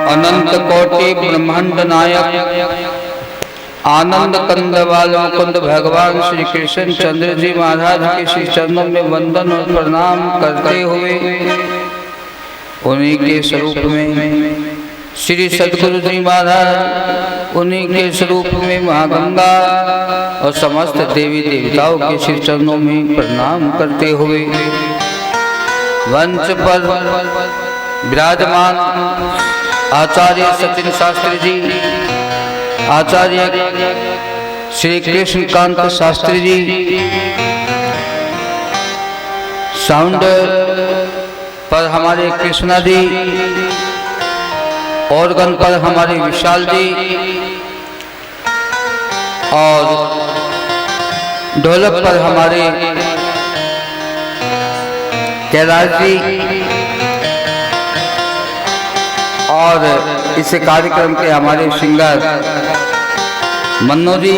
अनंत कोटि ब्रह्मांड नायक आनंद कंद बाल मुकुंद भगवान श्री कृष्ण चंद्र जी महाराज के श्री चरणों में वंदन और प्रणाम करते हुए उन्हीं के स्वरूप में श्री सद्गुरु जी महाराज, उन्हीं के स्वरूप में महागंगा और समस्त देवी देवताओं के श्री चरणों में प्रणाम करते हुए मंच पर विराजमान आचार्य सचिन शास्त्री जी, आचार्य श्री कृष्णकांत शास्त्री जी, साउंड पर हमारे कृष्णा जी, ऑर्गन पर हमारे विशाल जी और ढोलक पर हमारे कैलाश जी और इस कार्यक्रम के हमारे सिंगर मन्नू जी,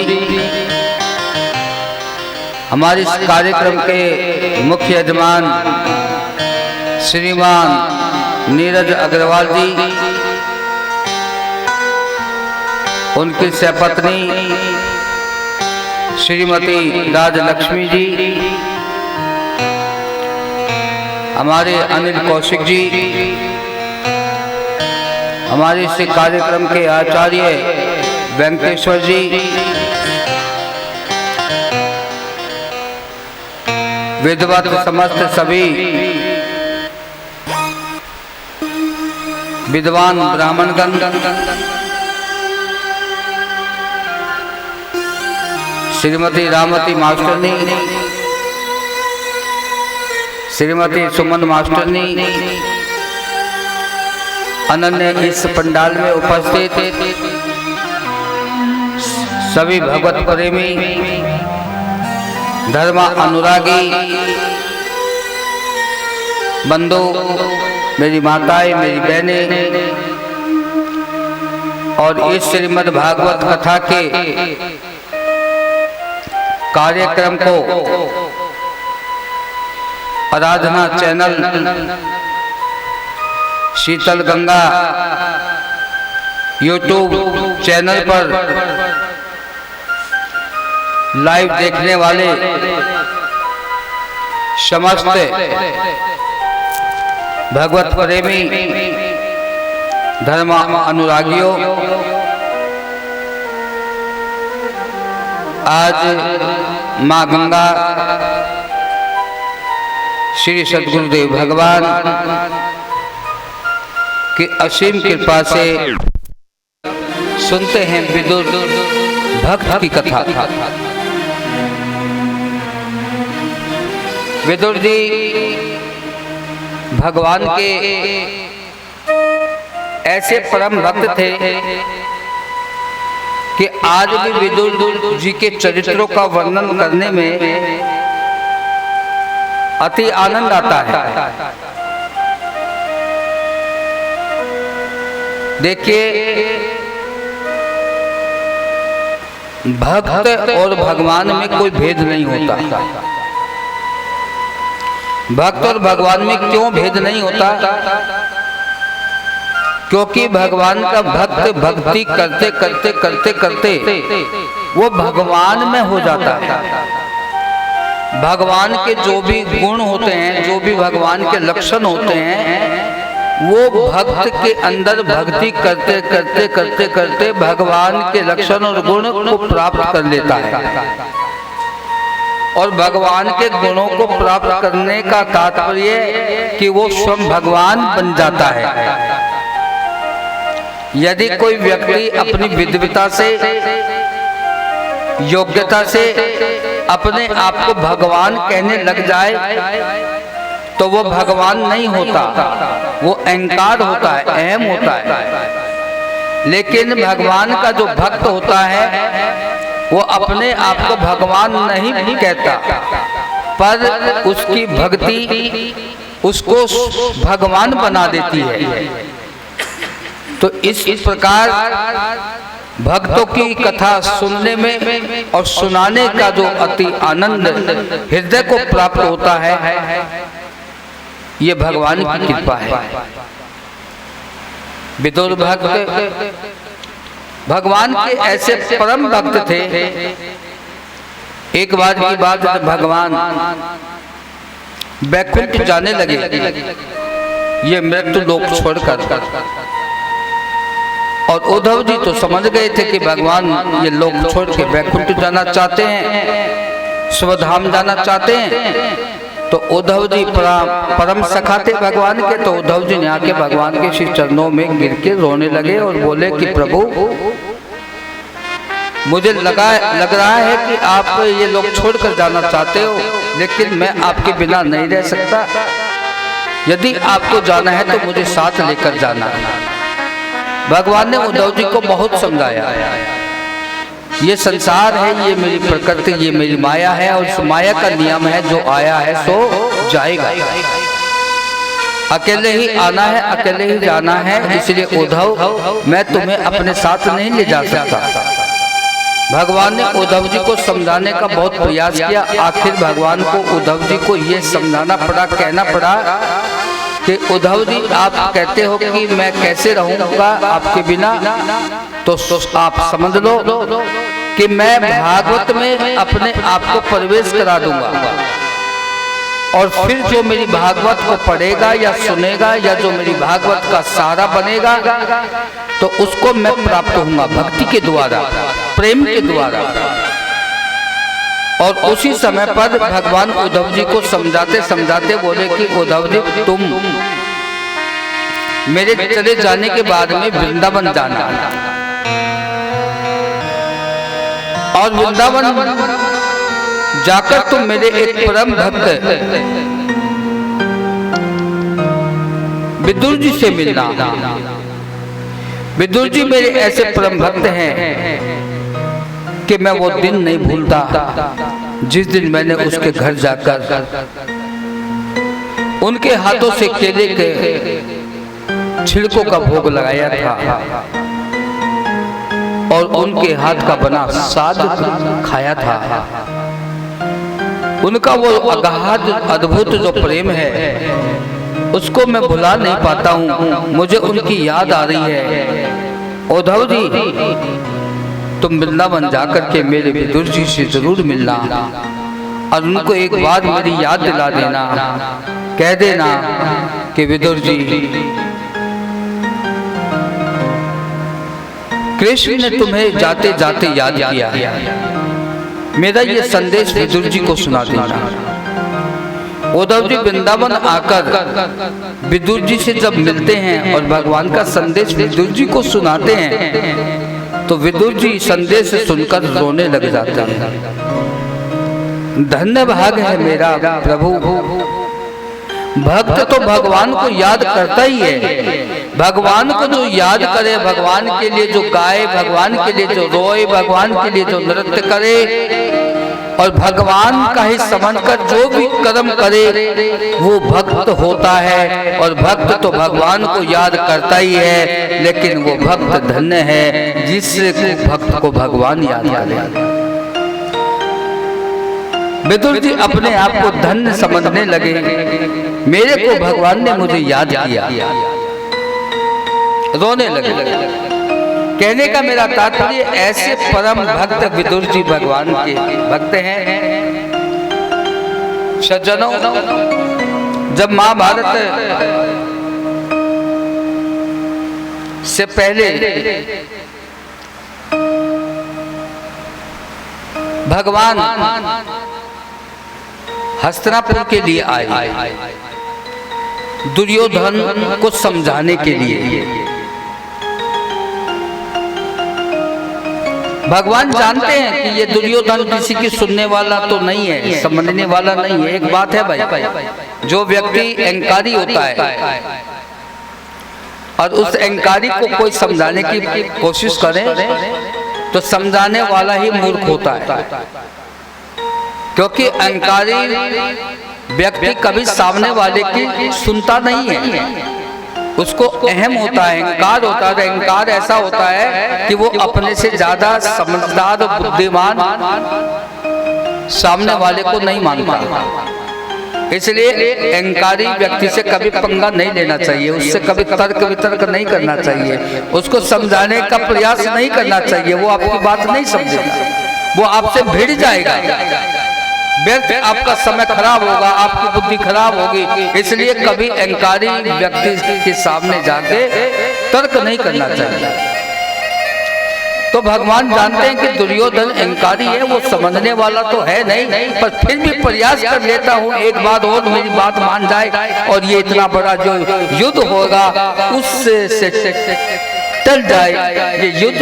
हमारे इस कार्यक्रम के मुख्य यजमान श्रीमान नीरज अग्रवाल जी, उनकी सहपत्नी श्रीमती राजलक्ष्मी जी, हमारे अनिल कौशिक जी, हमारे इस कार्यक्रम के आचार्य वेंकटेश्वर जी, विद्वत समस्त सभी विद्वान ब्राह्मणगण, श्रीमती रामती मास्टरनी, श्रीमती सुमन मास्टरनी, अनन्य इस पंडाल में उपस्थित सभी भगवत प्रेमी, धर्म अनुरागी बंधु, मेरी माताएं, मेरी बहनें और इस श्रीमद् भागवत कथा के कार्यक्रम को आराधना चैनल शीतल गंगा यूट्यूब चैनल पर लाइव देखने वाले समस्त भगवत प्रेमी धर्म अनुरागियों, आज माँ गंगा श्री सद्गुरुदेव भगवान की असीम कृपा से सुनते हैं विदुर भक्त की कथा। विदुर जी भगवान के ऐसे परम भक्त थे कि आज भी विदुर जी के चरित्रों का वर्णन करने में अति आनंद आता है। देखिए, भक्त और भगवान में कोई भेद नहीं होता। भक्त और भगवान में क्यों भेद नहीं होता? क्योंकि भगवान का भक्त भक्ति करते करते करते करते वो भगवान में हो जाता है। भगवान के जो भी गुण होते हैं, जो भी भगवान के लक्षण होते हैं, वो भक्त के अंदर भक्ति करते करते करते करते भगवान के लक्षण और गुण को प्राप्त कर लेता है। और भगवान के गुणों को प्राप्त करने का तात्पर्य कि वो स्वयं भगवान बन जाता है। यदि कोई व्यक्ति अपनी विद्वता से, योग्यता से अपने आप को भगवान कहने लग जाए तो वो भगवान नहीं होता, वो अहंकार होता है, अहम होता है। लेकिन भगवान का जो भक्त होता है वो अपने आप को भगवान नहीं कहता, पर उसकी भक्ति उसको भगवान बना देती है। तो इस प्रकार भक्तों की कथा सुनने में और सुनाने का जो अति आनंद हृदय को प्राप्त होता है, ये भगवान की कृपा है। विदुर भक्त भगवान के ऐसे परम भक्त थे। एक बार की बात है, भगवान बैकुंठ जाने लगे, ये मृत्यु लोक छोड़कर, और उद्धव जी तो समझ गए थे कि भगवान ये लोक छोड़ के बैकुंठ जाना चाहते हैं, स्वधाम जाना चाहते हैं। तो उद्धव जी परम सखा थे भगवान के, तो उद्धव जी ने आके भगवान के श्री चरणों में गिर के रोने लगे और बोले कि प्रभु, मुझे लग रहा है कि आप ये लोग छोड़कर जाना चाहते हो, लेकिन मैं आपके बिना नहीं रह सकता। यदि आपको जाना है तो मुझे साथ लेकर जाना। भगवान ने उद्धव जी को बहुत समझाया, ये संसार है, ये मेरी प्रकृति, ये मेरी माया है, और उस माया का नियम है, जो आया है सो जाएगा। अकेले ही आना है, अकेले ही जाना है, इसलिए उद्धव मैं तुम्हें अपने साथ नहीं ले जा सकता। भगवान ने उद्धव जी को समझाने का बहुत प्रयास किया। आखिर भगवान को उद्धव जी को ये समझाना पड़ा, कहना पड़ा कि उद्धव जी, आप कहते हो कि मैं कैसे रहूंगा आपके बिना, तो आप समझ लो कि मैं भागवत में अपने आप को प्रवेश करा दूंगा, और फिर जो मेरी भागवत को पढ़ेगा या सुनेगा, या जो मेरी भागवत का सहारा बनेगा, तो उसको मैं प्राप्त होऊंगा भक्ति के द्वारा, प्रेम के द्वारा। और उसी समय पर भगवान उद्धव जी को समझाते समझाते बोले कि उद्धव जी, तुम मेरे चले जाने के बाद में वृंदावन जाना, और वृंदावन जाकर तुम मेरे एक परम भक्त विदुर जी से मिलना। विदुर जी मेरे ऐसे परम भक्त हैं कि मैं वो दिन नहीं भूलता जिस दिन मैंने उसके घर जाकर उनके हाथों से केले के छिलकों का भोग लगाया था, और उनके हाथ का बना साग खाया था। उनका वो अगाध अद्भुत जो प्रेम है, उसको मैं भुला नहीं पाता हूँ, मुझे उनकी याद आ रही है। उद्धव जी, तुम वृंदावन जाकर के मेरे विदुर जी से जरूर मिलना, और उनको एक बार मेरी याद दिला देना, कह देना कि विदुर जी, कृष्ण ने तुम्हें जाते जाते याद किया, मेरा ये संदेश विदुर जी को सुना देना। उद्धव जी वृंदावन आकर विदुर जी से जब मिलते हैं और भगवान का संदेश विदुर जी को सुनाते हैं, तो विदुर जी संदेश सुनकर रोने लग जाते हैं। धन्य भाग है मेरा प्रभु, भक्त तो भगवान को याद करता ही है। भगवान को जो याद करे, भगवान के लिए जो गाए, भगवान के लिए जो रोए, भगवान के लिए जो नृत्य करे, और भगवान का ही समझकर जो भी कर्म करे, वो भक्त होता है। और भक्त तो भगवान को याद करता ही है, लेकिन वो भक्त धन्य है जिससे भक्त को भगवान याद करे। विदुर जी अपने आप को धन्य समझने लगे, मेरे को भगवान ने मुझे याद किया, रोने लगे। कहने का मेरा तात्पर्य, ऐसे परम भक्त विदुर जी भगवान के भक्त हैं। सज्जनों, जब महाभारत से पहले भगवान हस्तिनापुर के लिए आए, दुर्योधन को समझाने के लिए। भगवान जानते हैं कि ये दुर्योधन किसी की सुनने वाला तो नहीं है, समझने वाला नहीं है। एक बात है भाई, जो व्यक्ति अहंकारी होता है और उस अहंकारी को कोई समझाने की कोशिश करे, तो समझाने वाला ही मूर्ख होता है। क्योंकि अहंकारी व्यक्ति कभी सामने वाले की सुनता नहीं है, उसको अहम होता है, अहंकार होता है। अहंकार ऐसा होता है कि वो अपने से ज्यादा समझदार और बुद्धिमान सामने वाले को नहीं मानता। इसलिए अहंकारी व्यक्ति से कभी पंगा नहीं लेना चाहिए, उससे कभी तर्क वितर्क नहीं करना चाहिए, उसको समझाने का प्रयास नहीं करना चाहिए। वो आपकी बात नहीं समझेगा, वो आपसे भिड़ जाएगा, व्यर्थ आपका समय खराब होगा, आपकी बुद्धि खराब होगी। इसलिए कभी अहंकारी व्यक्ति के सामने जाके तर्क नहीं करना चाहिए। तो भगवान जानते हैं कि दुर्योधन अहंकारी है, वो समझने वाला तो है नहीं, पर फिर भी प्रयास कर लेता हूँ एक बात और मेरी बात मान जाए और ये इतना बड़ा जो युद्ध होगा उससे टल जाए, ये युद्ध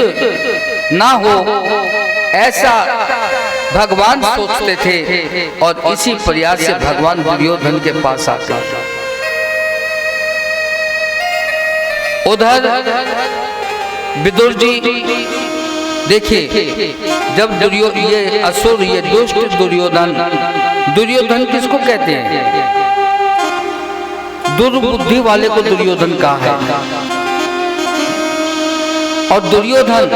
ना हो, ऐसा भगवान सोचते थे। और इसी प्रयास से भगवान दुर्योधन के पास आते। उधर विदुर जी देखिए, जब ये असुर, ये दुष्ट दुर्योधन, दुर्योधन किसको कहते हैं? दुर्बुद्धि वाले को दुर्योधन कहा है। और दुर्योधन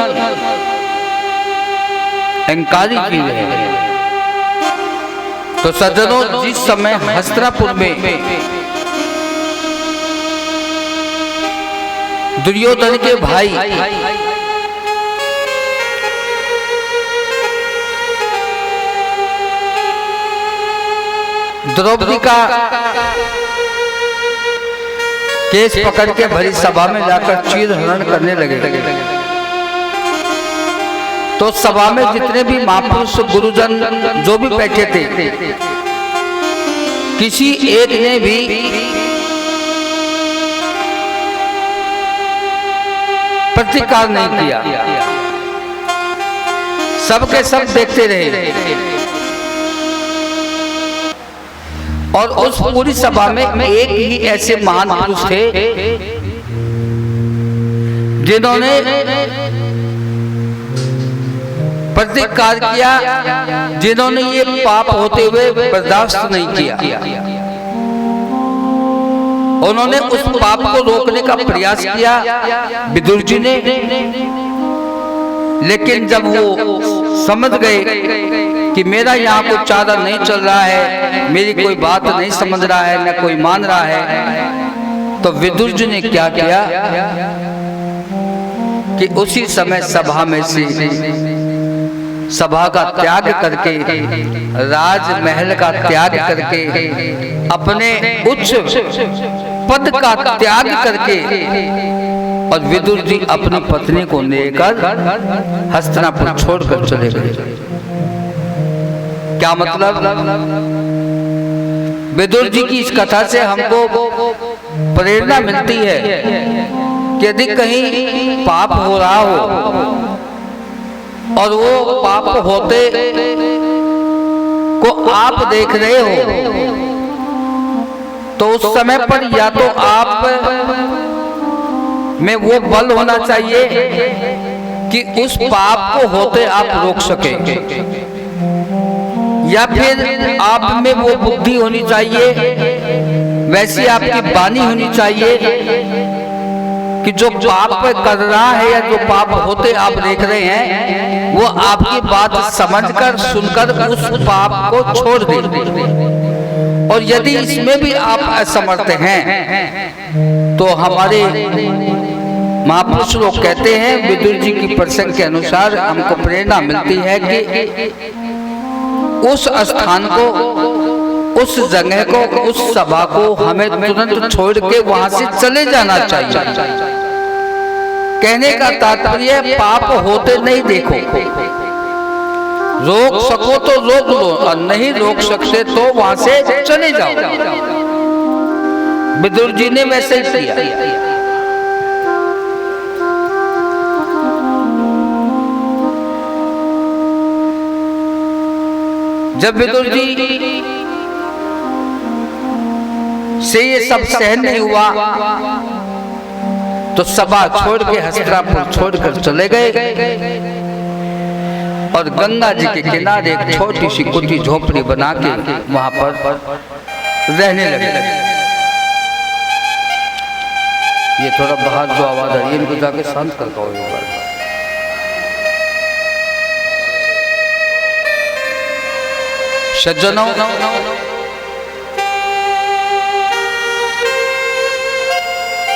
अहंकारी जीव है। तो सज्जनों, जिस समय हस्तिनापुर में दुर्योधन के भाई द्रौपदी का केस पकड़ के भरी सभा में जाकर चीर हरण करने लगे, तो सभा में जितने भी महापुरुष गुरुजन जो भी बैठे थे, किसी एक ने भी प्रतिकार नहीं किया, सबके सब देखते रहे। और उस पूरी सभा में एक ही ऐसे महान पुरुष थे जिन्होंने प्रतिकार किया, जिन्होंने ये पाप होते हुए बर्दाश्त नहीं किया। उन्होंने उस पाप को रोकने का प्रयास किया विदुर जी ने, लेकिन जब वो समझ गए कि मेरा यहाँ कोई चारा नहीं चल रहा है, मेरी कोई बात नहीं समझ रहा है, न कोई मान रहा है, तो विदुर जी ने क्या किया कि उसी समय सभा में से सभा का त्याग करके, राजमहल का त्याग करके, अपने उच्च पद का त्याग करके, और विदुर जी अपनी पत्नी को लेकर हस्तिनापुर छोड़कर चले गए। क्या मतलब? विदुर जी की इस कथा से हमको प्रेरणा मिलती है कि यदि कहीं पाप हो रहा हो और वो पाप होते को आप देख रहे हो, तो उस समय पर या तो आप में वो बल होना चाहिए कि उस पाप को होते आप रोक सके, या फिर आप में वो बुद्धि होनी चाहिए, वैसी आपकी वाणी होनी चाहिए कि जो पाप कर रहा है या जो पाप होते आप देख रहे हैं, वो आपकी बात समझकर सुनकर उस पाप को छोड़ दे। और यदि इसमें भी आप असमर्थ हैं, तो हमारे महापुरुष लोग कहते हैं, विदुर जी की प्रसंग के अनुसार हमको प्रेरणा मिलती है कि उस स्थान को, उस जगह को, उस सभा को हमें तुरंत छोड़ के वहां से चले जाना चाहिए। कहने का तात्पर्य पाप होते नहीं देखो, रोक सको तो रोक लो, और नहीं रोक सकते तो वहां से चले जाओ। विदुर जी ने वैसे ही किया। जब विदुर जी से ये सब सहन नहीं हुआ, तो सभा छोड़ के हस्तिनापुर छोड़कर चले गए और गंगा जी के किनारे एक छोटी सी कुटी झोपड़ी बना के वहां पर रहने लगे। ये थोड़ा बाहर जो आवाज आ रही है, इनको जाके शांत करता हूँ। सज्जनों,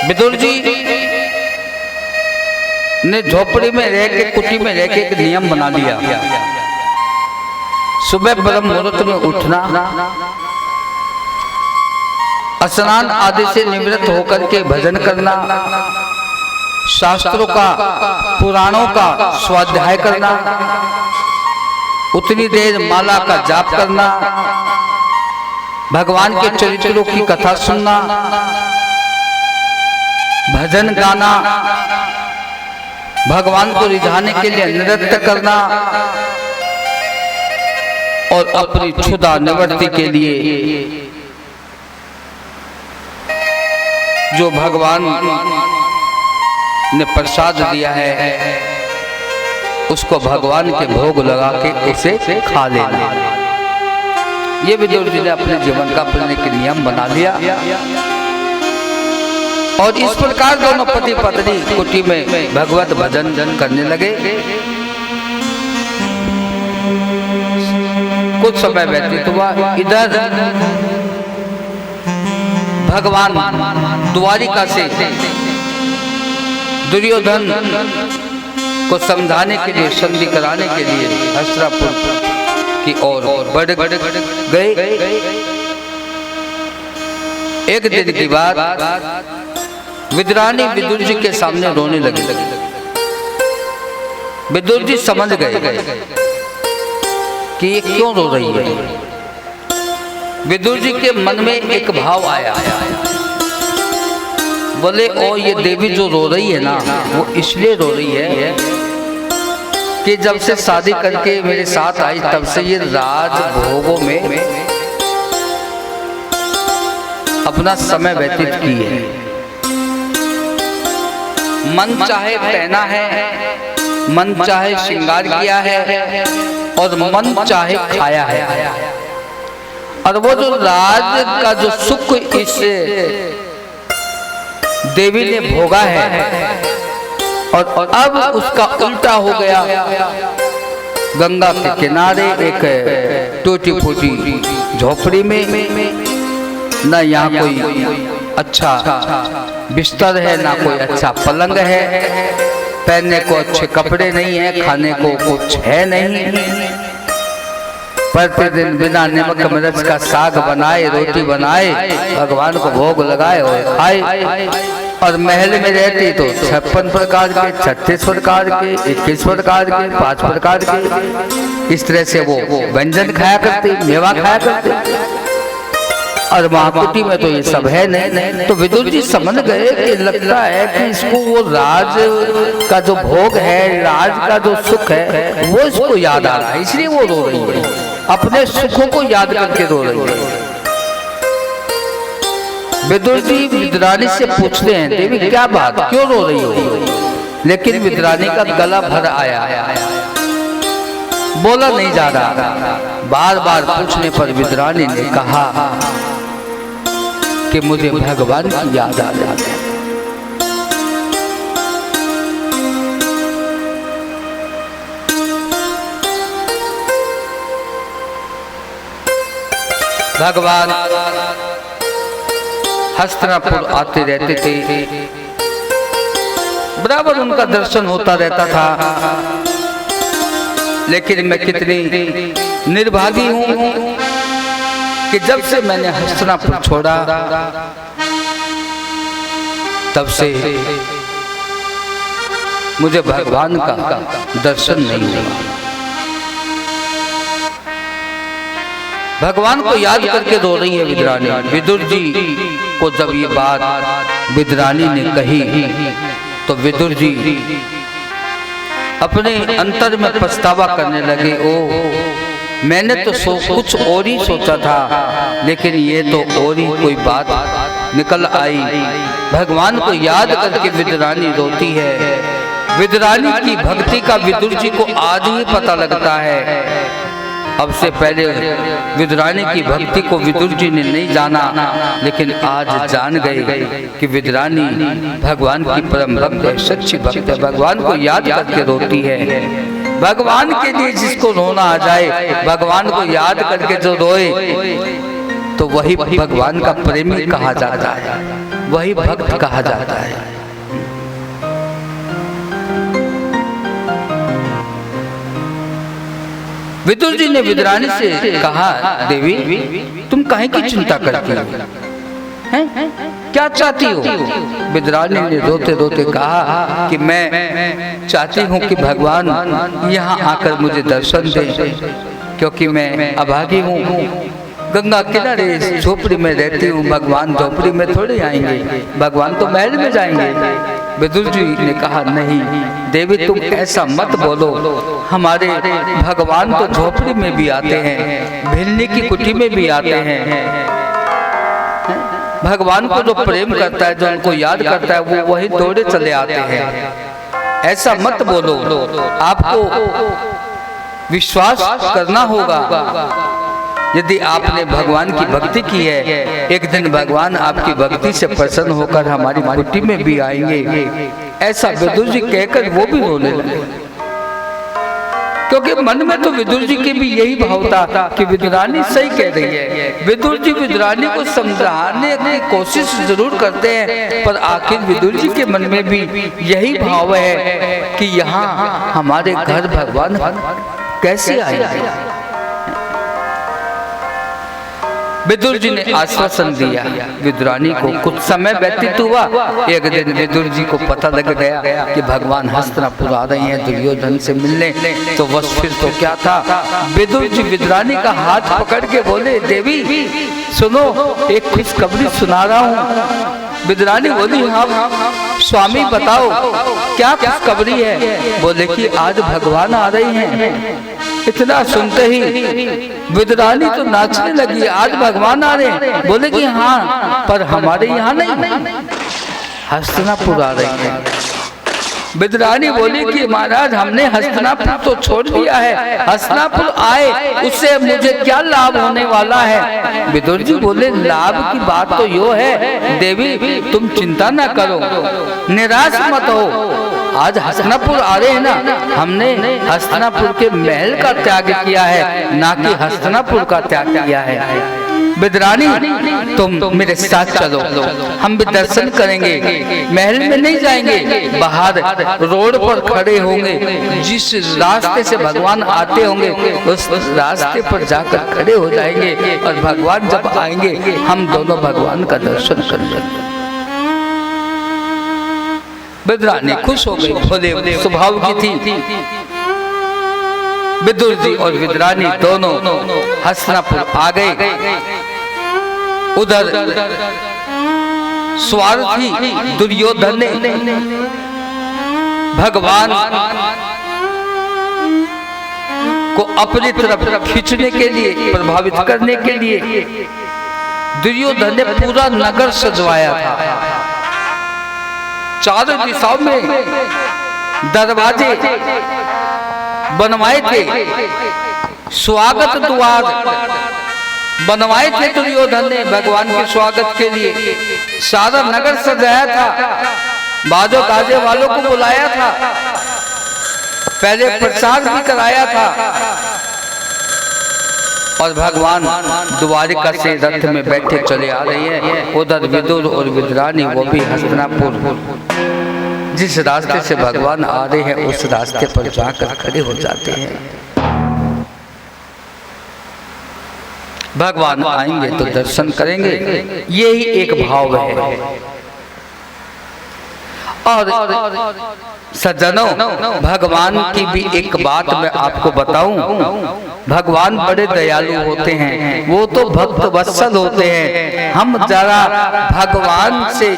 विदुर जी ने झोपड़ी में रह के, कुटी में रह के एक नियम बना लिया। सुबह ब्रह्म मुहूर्त में उठना, स्नान आदि से निवृत्त होकर के भजन करना, शास्त्रों का, पुराणों का स्वाध्याय करना, उतनी देर माला का जाप करना, भगवान के चरित्रों की कथा सुनना, भजन गाना, भगवान को रिझाने के लिए नृत्य करना और अपनी क्षुधा निवृत्ति के लिए जो भगवान ने प्रसाद दिया है उसको भगवान के भोग लगा के उसे खा लेना। ये विदुर जी ने अपने जीवन का अपने के नियम बना लिया और इस प्रकार दोनों पति पत्नी कुटी में भगवत भजन करने लगे। कुछ समय व्यतीत हुआ, इधर भगवान द्वारिका से दुर्योधन को समझाने के लिए, संधि कराने के लिए हस्तिनापुर की ओर बढ़ गए। एक दिन की बात, विदुरानी विदुर जी के सामने रोने लगी। विदुर जी समझ गए कि ये क्यों रो रही है। विदुर जी के मन में एक भाव आया, बोले ओ ये देवी जो रो रही है ना, वो इसलिए रो रही है कि जब से शादी करके मेरे साथ आई तब से ये राज भोगों में अपना समय व्यतीत की है। मन चाहे पहना है, मन चाहे श्रृंगार किया है और मन चाहे खाया है, और वो जो राज का जो सुख इस देवी ने भोगा है और अब उसका उल्टा हो गया। गंगा के किनारे एक टूटी फूटी झोपड़ी में, न यहाँ कोई अच्छा बिस्तर है, ना कोई अच्छा पलंग है, पहनने को अच्छे कपड़े नहीं है, खाने को कुछ है नहीं। प्रतिदिन बिना नमक मिर्च का साग बनाए, रोटी बनाए, भगवान को भोग लगाए और खाए। और महल में रहती तो 56 प्रकार के, 36 प्रकार के, 21 प्रकार के, 5 प्रकार के, इस तरह से वो व्यंजन खाया करती, मेवा खाया करती। और महाकुटी में तो ये सब है नहीं। तो विदुर जी समझ गए कि लगता है कि इसको वो राज का जो भोग है, राज का जो सुख है, वो इसको याद आ रहा है, इसलिए वो रो रही है, अपने सुखों को याद करके रो रही है। विदुर जी विदुरानी से पूछते हैं, देवी क्या बात, क्यों रो रही हो? लेकिन विदुरानी का गला भर आया, बोला नहीं जा रहा। बार बार पूछने पर विदुरानी ने कहा कि मुझे भगवान की याद आ जाती है। भगवान हस्तिनापुर आते रहते थे, बराबर उनका दर्शन होता रहता था। लेकिन मैं कितनी निर्भागी हूं कि जब से मैंने हस्तिनापुर छोड़ा तब से मुझे भगवान का दर्शन नहीं हुआ। भगवान को याद करके रो रही है विदुरानी। विदुर जी को जब ये बात विदुरानी ने कही तो विदुर जी अपने अंतर में पछतावा करने लगे। ओ मैंने तो कुछ और ही सोचा था, लेकिन ये तो और ही कोई बात निकल आई। भगवान को याद करके विदुरानी रोती है। विदुरानी की भक्ति का विदुर जी को आज ही पता लगता है। अब से पहले विदुरानी की भक्ति को विदुर जी ने नहीं जाना, लेकिन आज जान गए कि विदुरानी भगवान की परम भक्त है, सच्ची भक्त है, भगवान को याद करके रोती है। भगवान के लिए जिसको रोना आ जाए, भगवान को याद करके जो रोए तो वही भगवान का प्रेमी कहा जाता है। वही भक्त कहा जाता है। विदुर जी ने विदुरानी से कहा, देवी तुम काहे की चिंता करती हो, हैं? क्या चाहती हो? विदुरानी ने रोते रोते कहा कि मैं चाहती हूँ कि भगवान यहाँ आकर मुझे दर्शन दें, क्योंकि मैं अभागी हूँ, गंगा किनारे झोपड़ी में रहती हूँ, भगवान झोपड़ी में थोड़े आएंगे, भगवान तो महल में जाएंगे। विदुर जी ने कहा, नहीं देवी तुम ऐसा मत बोलो, हमारे भगवान तो झोपड़ी में भी आते हैं, भिलनी की कुटी में भी आते हैं। भगवान को जो प्रेम करता है, जो उनको याद करता है, वो वही दौड़े चले आते हैं। ऐसा मत बोलो, आपको विश्वास करना होगा। यदि आपने भगवान की भक्ति की है, एक दिन भगवान आपकी भक्ति से प्रसन्न होकर हमारी कुटी में भी आएंगे। ऐसा विदुर जी कहकर वो भी रोने लगे, क्योंकि मन में तो विदुर जी के भी यही भाव था कि विदुरानी सही कह रही है। विदुर जी विदुरानी को समझाने की कोशिश जरूर करते हैं, पर आखिर विदुर जी के मन में भी यही भाव है कि यहाँ हमारे घर भगवान कैसे आए। विदुर जी ने आश्वासन दिया विदुरानी को। कुछ समय व्यतीत हुआ, एक दिन विदुर जी को पता लग गया कि भगवान हस्तिनापुर आ रहे हैं दुर्योधन से मिलने। तो बस फिर तो क्या था, विदुर जी विदुरानी का हाथ पकड़ के बोले, देवी सुनो, एक खुशखबरी सुना रहा हूँ। विदुरानी बोली, हाँ स्वामी बताओ क्या खुशखबरी है। बोले कि आज भगवान आ रहे हैं। इतना सुनते ही विदुरानी तो नाचने लगी, आज भगवान आ रहे हैं। बोले कि हाँ, पर हमारे यहाँ नहीं, हस्तिनापुर आ रहे हैं। विदुरानी बोली कि महाराज हमने हस्तिनापुर तो छोड़ दिया है, हस्तिनापुर आए उससे मुझे क्या लाभ होने वाला है। विदुर जी बोले, लाभ की बात तो यो है देवी, तुम चिंता ना करो, निराश मत हो। आज हस्तिनापुर आ रहे हैं ना, हमने हस्तिनापुर के महल का त्याग किया है, ना कि हस्तिनापुर का त्याग किया है। विदुरानी तुम मेरे साथ चलो, हम भी दर्शन करेंगे, महल में नहीं जाएंगे, बाहर रोड पर खड़े होंगे, जिस रास्ते से भगवान आते होंगे उस रास्ते पर जाकर खड़े हो जाएंगे, और भगवान जब आएंगे हम दोनों भगवान का दर्शन करेंगे। विदुरानी खुश हो गई, भोले स्वभाव की थी। विदुर जी और विदुरानी दोनों हस्तिनापुर आ गए। उधर स्वार्थी दुर्योधन ने भगवान को अपनी तरफ खींचने के लिए, प्रभावित करने के लिए दुर्योधन ने पूरा नगर सजवाया था। चारों दिशाओं में दरवाजे बनवाए थे, स्वागत द्वार बनवाए थे दुर्योधन ने भगवान के स्वागत के लिए। सारा नगर सजाया था, बाजो गाजे वालों को बुलाया था, पहले प्रसाद भी कराया था, और भगवान द्वारिका से रथ में बैठे चले आ रहे हैं। उधर विदुर और विदुरानी वो भी हस्तिनापुर, जिस रास्ते से भगवान आ रहे हैं उस रास्ते पर जाकर खड़े हो जाते हैं। भगवान आएंगे तो दर्शन करेंगे, यही एक भाव है। और सज्जनों, भगवान की भी एक बात मैं आपको बताऊं, भगवान बड़े दयालु होते हैं, वो तो भक्त वत्सल होते हैं। हम जरा भगवान से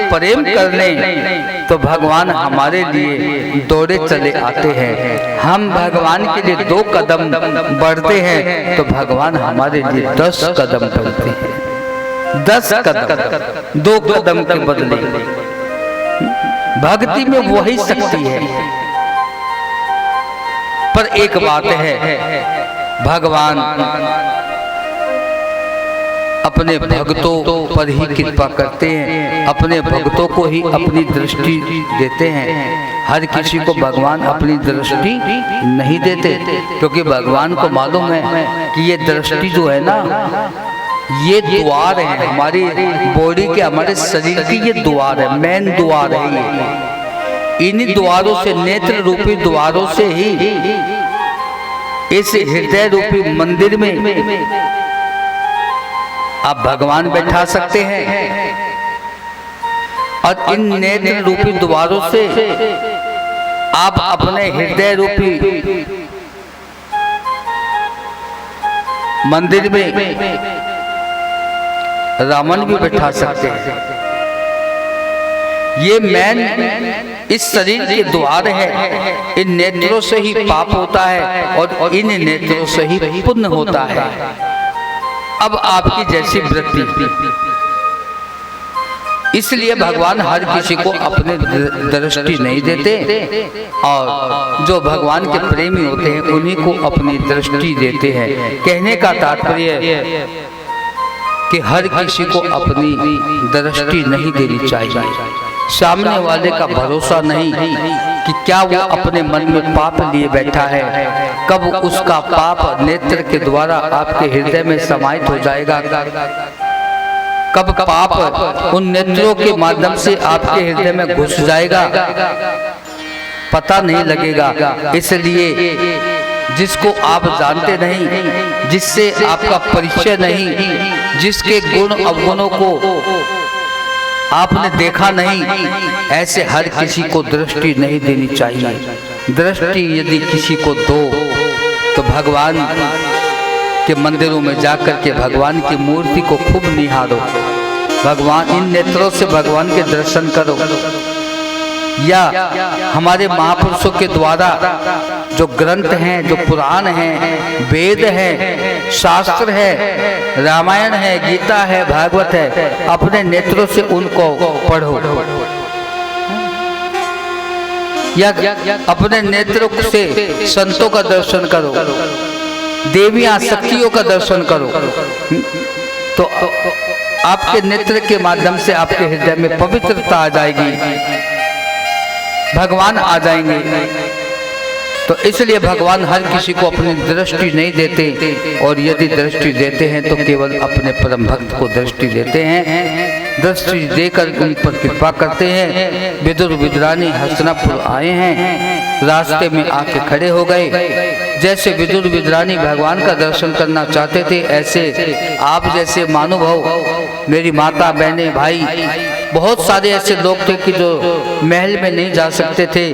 प्रेम कर लें तो भगवान हमारे लिए दौड़े चले आते हैं। हम भगवान के लिए 2 कदम बढ़ते हैं तो भगवान हमारे लिए 10 कदम बढ़ते हैं। 10 कदम, 2 कदम के बदले। भक्ति में वही शक्ति है। पर एक बात है, भगवान अपने भक्तों पर ही कृपा करते हैं, अपने भक्तों को ही अपनी दृष्टि देते हैं। हर किसी को भगवान अपनी दृष्टि नहीं देते, क्योंकि भगवान को मालूम है कि ये दृष्टि जो है ना, ये द्वार है हमारी बॉडी के, हमारे शरीर की ये द्वार है, मेन द्वार है ये। इन्हीं द्वारों से, नेत्र रूपी द्वारों से ही इस हृदय रूपी मंदिर में आप भगवान बैठा सकते हैं। और इन नेत्र रूपी द्वारों से आप अपने हृदय रूपी मंदिर में रावण भी बैठा सकते हैं। ये मैन इस शरीर के द्वार है। इन नेत्रों से ही पाप होता है और इन नेत्रों से ही पुण्य होता है। अब आपकी जैसी वृत्ति, इसलिए भगवान हर किसी को अपने दृष्टि नहीं देते और जो भगवान के प्रेमी होते हैं उन्हीं को अपनी दृष्टि देते हैं। कहने का तात्पर्य कि हर किसी को अपनी दृष्टि नहीं देनी चाहिए। सामने वाले का भरोसा नहीं कि क्या वो अपने मन में पाप लिए बैठा है, कब उसका पाप नेत्र के द्वारा आपके हृदय में समाहित हो जाएगा, कब पाप उन नेत्रों के माध्यम से आपके हृदय में घुस जाएगा, पता नहीं लगेगा। इसलिए जिसको आप जानते नहीं, जिससे आपका परिचय नहीं, जिसके गुण अवगुणों को आपने देखा नहीं, ऐसे हर किसी को दृष्टि नहीं देनी चाहिए। दृष्टि यदि किसी को दो तो भगवान के मंदिरों में जाकर के भगवान की मूर्ति को खूब निहारो, भगवान इन नेत्रों से भगवान के दर्शन करो। या हमारे महापुरुषों के द्वारा जो ग्रंथ हैं, जो पुराण हैं, वेद हैं, शास्त्र है, रामायण है, गीता है, भागवत है, अपने नेत्रों से उनको पढ़ो या अपने नेत्रों से संतों का दर्शन करो, देवियां शक्तियों का दर्शन करो, तो आपके नेत्र के माध्यम से आपके हृदय में पवित्रता आ जाएगी, भगवान आ जाएंगे। तो इसलिए भगवान हर किसी को अपनी दृष्टि नहीं देते, और यदि दृष्टि देते हैं तो केवल अपने परम भक्त को दृष्टि देते हैं। दृष्टि देकर उन पर कृपा करते हैं। विदुर विदुरानी हस्तिनापुर आए हैं, रास्ते में आके खड़े हो गए। जैसे विदुर विदुरानी भगवान का दर्शन करना चाहते थे, ऐसे आप जैसे महानुभाव, मेरी माता, बहनें, भाई, बहुत सारे ऐसे लोग थे कि जो महल में नहीं जा सकते थे,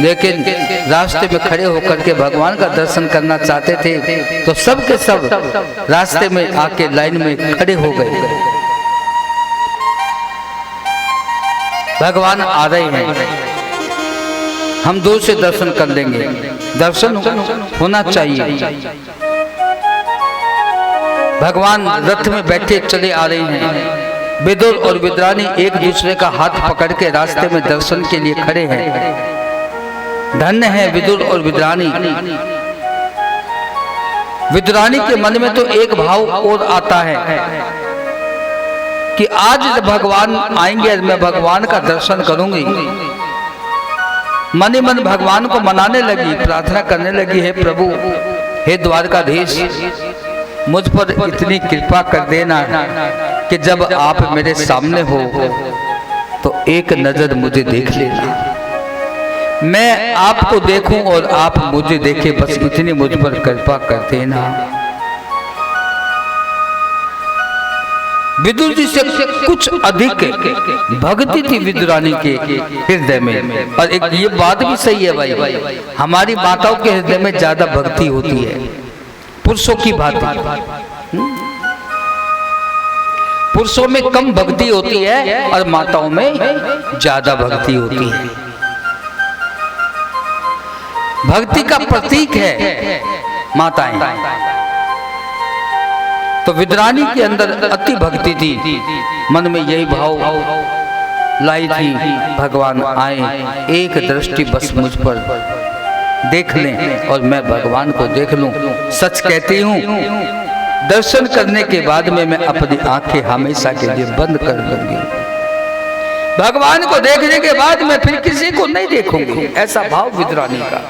लेकिन रास्ते में खड़े होकर के भगवान का दर्शन करना चाहते थे। तो सब के सब रास्ते में आके लाइन में खड़े हो गए। भगवान आ रहे हैं, हम दूर से दर्शन कर लेंगे, दर्शन होना चाहिए। भगवान रथ में बैठे चले आ रहे हैं। विदुर और विदुरानी एक दूसरे का हाथ पकड़ के रास्ते में दर्शन के लिए खड़े हैं। धन्य है विदुर और विदुरानी। विदुरानी के मन में तो एक भाव और आता है कि आज जब भगवान आएंगे, मैं भगवान का दर्शन करूंगी। मन ही मन भगवान को मनाने लगी, प्रार्थना करने लगी, हे प्रभु, हे द्वारकाधीश, मुझ पर इतनी कृपा कर देना कि जब आप मेरे सामने हो तो एक नजर मुझे देख लेना, मैं आपको देखूं और आप मुझे देखें, बस इतनी मुझ पर कृपा कर देना। विदुर जी से कुछ अधिक भक्ति थी विदुरानी के हृदय में। और एक ये बात भी सही है भाई, हमारी माताओं के हृदय में ज्यादा भक्ति होती है पुरुषों की भांति। पुरुषों में कम भक्ति होती है और माताओं में ज्यादा भक्ति होती है। भक्ति का प्रतीक है माताएं। तो विदुरानी के अंदर अति भक्ति थी, मन में यही भाव लाई थी, भगवान आए, एक दृष्टि बस मुझ पर देख लें और मैं भगवान को देख लूं। सच कहती हूं, दर्शन करने के बाद में मैं अपनी आंखें हमेशा के लिए बंद कर दूंगी। भगवान को देखने के बाद मैं फिर किसी को नहीं देखूंगी, ऐसा भाव विदुरानी का।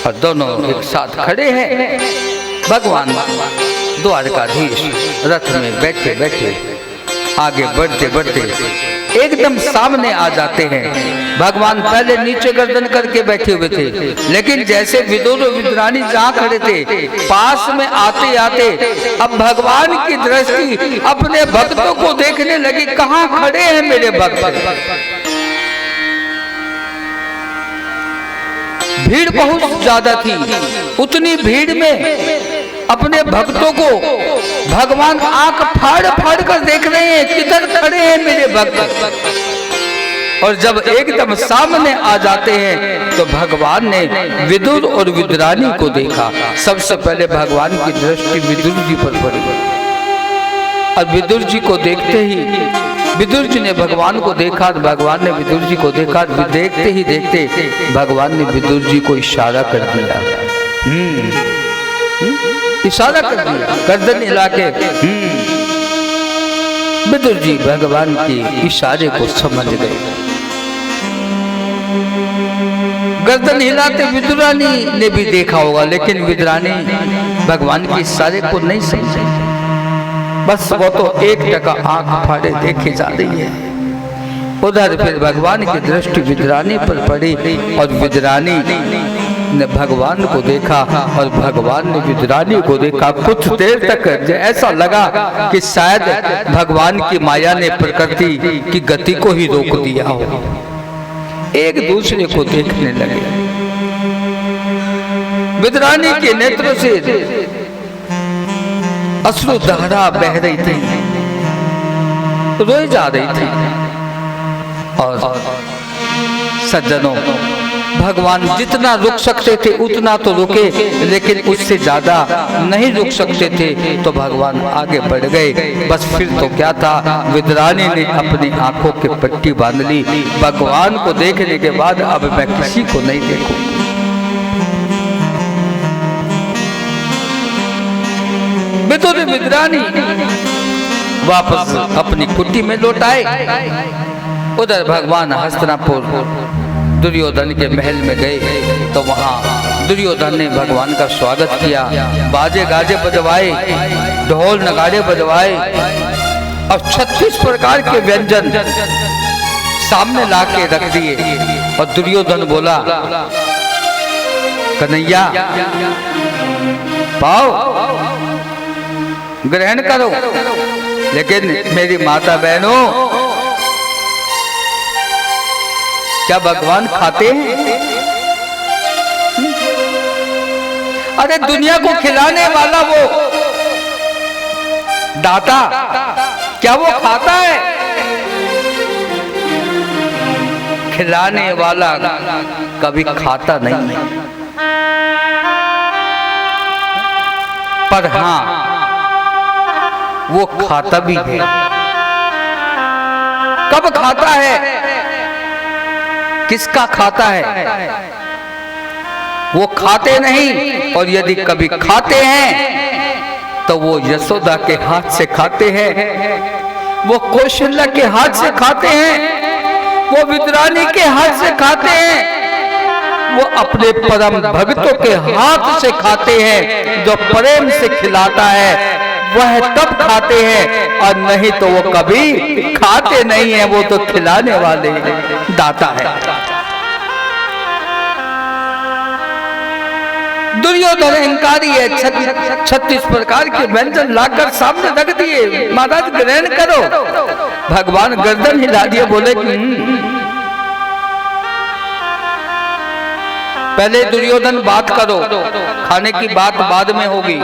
और दोनों एक साथ खड़े हैं। भगवान द्वारकाधीश रथ में बैठे बैठे आगे बढ़ते बढ़ते एकदम सामने आ जाते हैं। भगवान पहले नीचे गर्दन करके बैठे हुए थे, लेकिन जैसे विदुर और विद्रानी जहाँ खड़े थे, पास में आते आते अब भगवान की दृष्टि अपने भक्तों को देखने लगी। कहाँ खड़े हैं मेरे भक्त? भीड़ बहुत ज्यादा थी। उतनी भीड़ में अपने भक्तों को भगवान आंख फाड़ फाड़ कर देख रहे हैं, किधर खड़े हैं मेरे भक्त। और जब एकदम सामने आ जाते हैं तो भगवान ने विदुर और विद्रानी को देखा। सबसे पहले भगवान की दृष्टि विदुर जी पर पड़ी और विदुर जी को देखते ही विदुर जी ने भगवान को देखा, भगवान ने विदुर जी को देखा। देखते ही देखते भगवान ने विदुर जी को इशारा कर दिया। इशारा कर दिया, गर्दन हिला के। विदुर जी भगवान के इशारे को समझ गए। गर्दन हिलाते विदुरानी ने भी देखा होगा, लेकिन विदुरानी भगवान के इशारे को नहीं समझी। बस वो तो एक टका आंख फाड़े देखे जा रही है। उधर फिर भगवान की दृष्टि विद्रानी पर पड़ी और विद्रानी ने भगवान को देखा और भगवान ने विद्रानी को देखा। कुछ देर तक ऐसा लगा कि शायद भगवान की माया ने प्रकृति की गति को ही रोक दिया हो। एक दूसरे को देखने लगे। विद्रानी के नेत्रों से अश्रु धारा बह रही थी, रोई जा रही थी। और सज्जनों, भगवान जितना रुक सकते थे उतना तो रुके, लेकिन उससे ज्यादा नहीं रुक सकते थे, तो भगवान आगे बढ़ गए। बस फिर तो क्या था, विद्रानी ने अपनी आंखों की पट्टी बांध ली। भगवान को देखने के बाद अब मैं किसी को नहीं देखूंगी। विदुर विद्रानी वापस अपनी कुटी में लौट आए। उधर भगवान हस्तिनापुर दुर्योधन के महल में गए तो वहां दुर्योधन ने भगवान का स्वागत किया। बाजे गाजे बजवाए, ढोल नगाड़े बजवाए और 36 प्रकार के व्यंजन सामने ला के रख दिए। और दुर्योधन बोला, कन्हैया पाओ, ग्रहण करो। लेकिन मेरी माता बहनों, क्या भगवान खाते हैं? अरे दुनिया को खिलाने वाला वो दाता, क्या वो खाता है? खिलाने वाला कभी खाता नहीं, पर हाँ वो खाता भी है। कब खाता है? किसका खाता है? वो खाते नहीं, और यदि कभी खाते हैं तो वो यशोदा के हाथ से खाते हैं, वो कौशल्या के हाथ से खाते हैं, वो विद्रानी के हाथ से खाते हैं, वो अपने परम भक्तों के हाथ से खाते हैं। जो प्रेम से खिलाता है वह तब खाते हैं, और नहीं तो वो कभी खाते नहीं है। वो तो खिलाने वाले दाता है। दुर्योधन अहंकारी है। 36 प्रकार के व्यंजन लाकर सामने रख दिए। महाराज ग्रहण करो। भगवान गर्दन हिला दिए, बोले पहले दुर्योधन बात करो, खाने की बात बाद में होगी।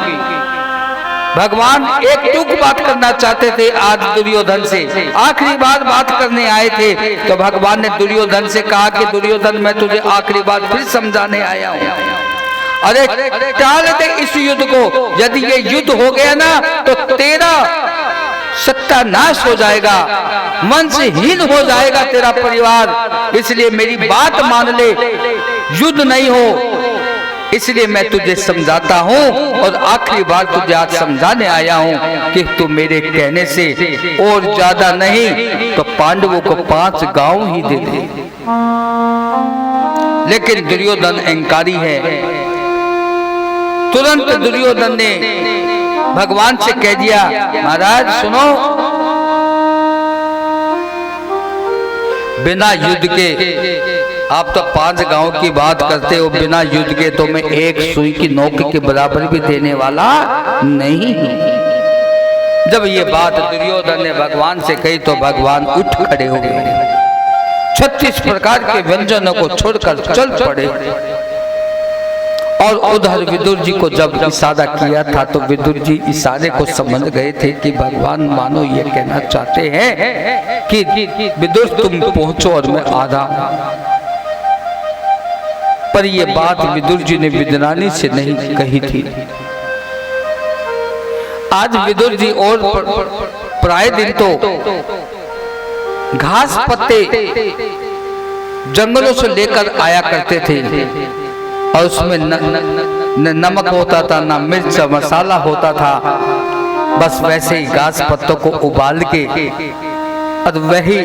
भगवान एक टूक बात करना चाहते थे आज दुर्योधन से। आखिरी बार बात करने आए थे तो भगवान ने दुर्योधन से कहा कि दुर्योधन, मैं तुझे आखिरी बात फिर समझाने आया हूँ। अरे टाल दे इस युद्ध को। यदि ये युद्ध हो गया ना तो तेरा सत्यानाश हो जाएगा, वंशहीन हो जाएगा तेरा परिवार। इसलिए मेरी बात मान ले, युद्ध नहीं हो। इसलिए मैं तुझे समझाता हूँ, और आखिरी बार तुझे आज समझाने आया हूँ कि तू मेरे कहने से और ज्यादा नहीं तो पांडवों को 5 गांव ही दे दे। लेकिन दुर्योधन अहंकारी है। तुरंत दुर्योधन ने भगवान से कह दिया, महाराज सुनो, बिना युद्ध के आप तो 5 गांव की बात करते हो, बिना युद्ध के तो मैं एक सुई की नोक के बराबर भी देने वाला नहीं। जब ये बात दुर्योधन ने भगवान से कही तो भगवान उठ खड़े हो गए, 36 प्रकार के व्यंजनों को छोड़कर चल पड़े। और उधर विदुर जी को जब इशारा किया था तो विदुर जी इशारे को समझ गए थे कि भगवान मानो ये कहना चाहते हैं कि विदुर तुम पहुंचो और मैं आ रहा हूं। पर ये बात विदुर जी ने विदुरानी से नहीं कही थी। आज विदुर जी और प्राय दिन तो घास पत्ते जंगलों से लेकर आया करते थे और उसमें न नमक होता था, ना मिर्च मसाला होता था, बस वैसे ही घास पत्तों को उबाल के और वही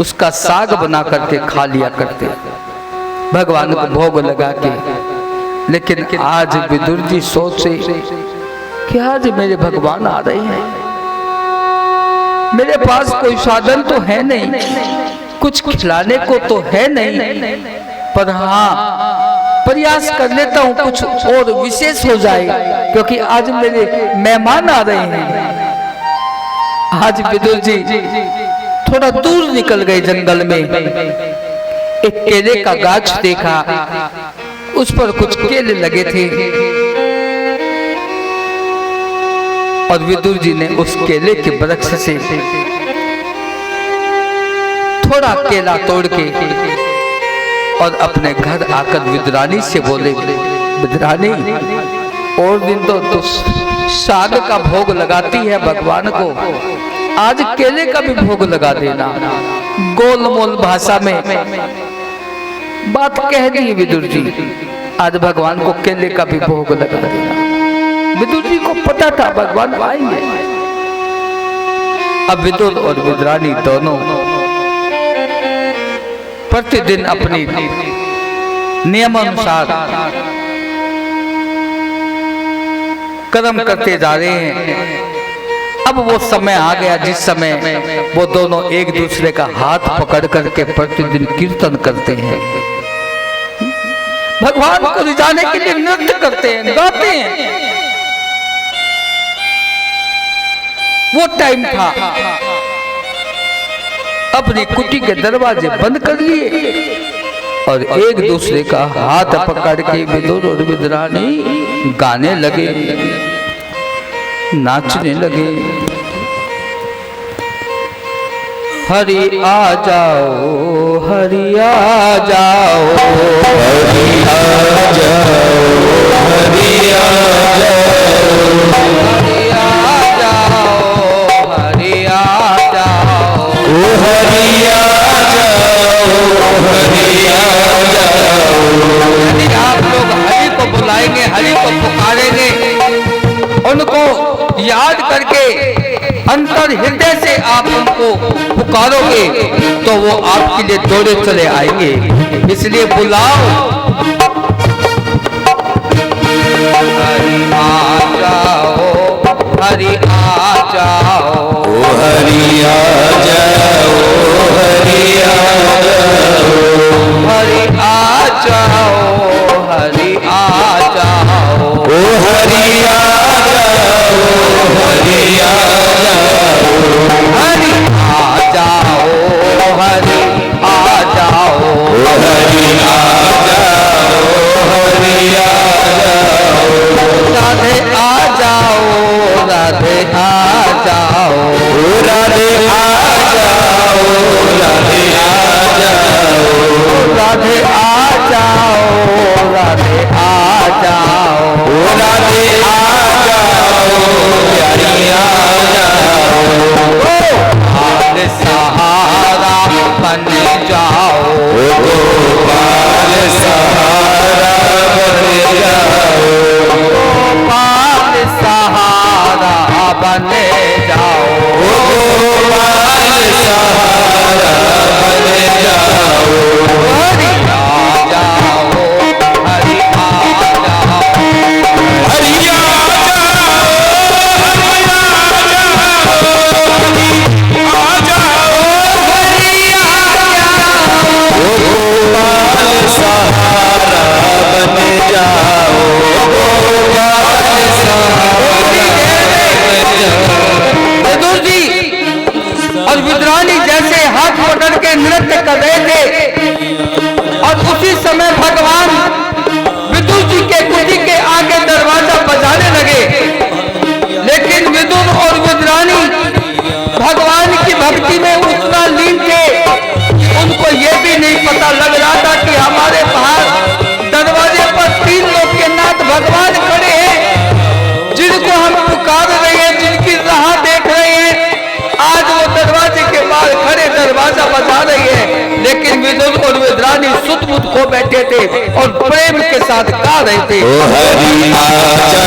उसका साग बना करके खा लिया करते भगवान को भोग लगा के। लेकिन आज विदुर जी सोचे कि आज मेरे भगवान आ रहे हैं, मेरे पास कोई साधन तो है नहीं, कुछ खिलाने को तो है नहीं, पर हाँ प्रयास कर लेता हूँ कुछ और विशेष हो जाए, क्योंकि आज मेरे मेहमान आ रहे हैं। आज विदुर जी थोड़ा दूर निकल गए जंगल में, एक केले का गाछ देखा, उस पर कुछ केले लगे थे और विदुर जी ने उस केले के वृक्ष से थोड़ा केला तोड़ के और अपने घर आकर विदुरानी से बोले, विदुरानी और दिन तो साग का भोग लगाती है भगवान को, आज केले का भी भोग लगा देना। गोलमोल भाषा में बात कह दी विदुर जी, आज भगवान को केले का भी भोग लगा देना। विदुर जी को पता था भगवान आएंगे। अब विदुर और विदुरानी दोनों प्रतिदिन अपनी नियमानुसार कर्म करते जा रहे हैं। अब वो समय आ गया जिस समय वो दोनों एक दूसरे का हाथ पकड़ करके प्रतिदिन कीर्तन करते हैं, भगवान को रिझाने के लिए नृत्य करते हैं, गाते हैं। वो टाइम था, अपनी कुटी के दरवाजे बंद कर लिए और एक दूसरे का हाथ पकड़ के विदुर और विदुरानी गाने लगे, नाचने लगे। हरि आ जाओ, हरि आ जाओ, हरि आ जाओ, हरि आ जाओ, हरि आ जाओ, हरि आ जाओ, हरि आ जाओ, हरि आ जाओ। यदि आप लोग हरि को बुलाएंगे, हरि को पुकारेंगे, उनको याद करके अंतर हृदय से आप उनको पुकारोगे तो वो आपके लिए दौड़े चले आएंगे। इसलिए बुलाओ, हरि आ जाओ, हरि आ जाओ, हरि आ जाओ, हरि आ जाओ, हरि आ जाओ, हरि आ जाओ, हरि आ हरि आ जाओ, हरि आ जाओ, हरि आ जाओ, हरि आ जाओ, हरि आ जाओ, राधे आ जाओ, राधे आ जाओ, राधे आ जाओ, राधे कर रहे थे और उसी समय भगवान विदुर जी के कुटी के आगे दरवाजा बजाने लगे। लेकिन विदुर और विदुरानी भगवान की भक्ति में उतना लीन थे, उनको ये भी नहीं पता लग रहा था कि हमारे बाहर दरवाजे पर 3 लोग के नाथ भगवान खड़े हैं, जिनको हम पुकार रहे हैं, जिनकी राह देख रहे हैं। आज वो दरवाजे के बाहर खड़े दरवाजा बजा रही है, लेकिन विदुर और विदुरानी सुध बुध खो बैठे थे और प्रेम के साथ गा रहे थे, ओ हरि आजा,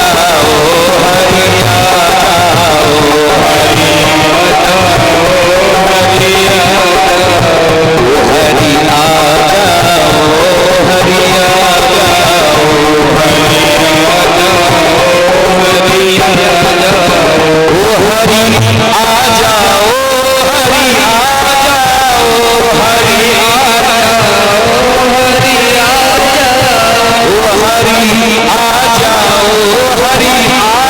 ओ हरि आजा, ओ हरि आजा, ओ हरि आजा, ओ हरि आजा, ओ हरि आजा, ओ हरि आजा, ओ हरि आजा,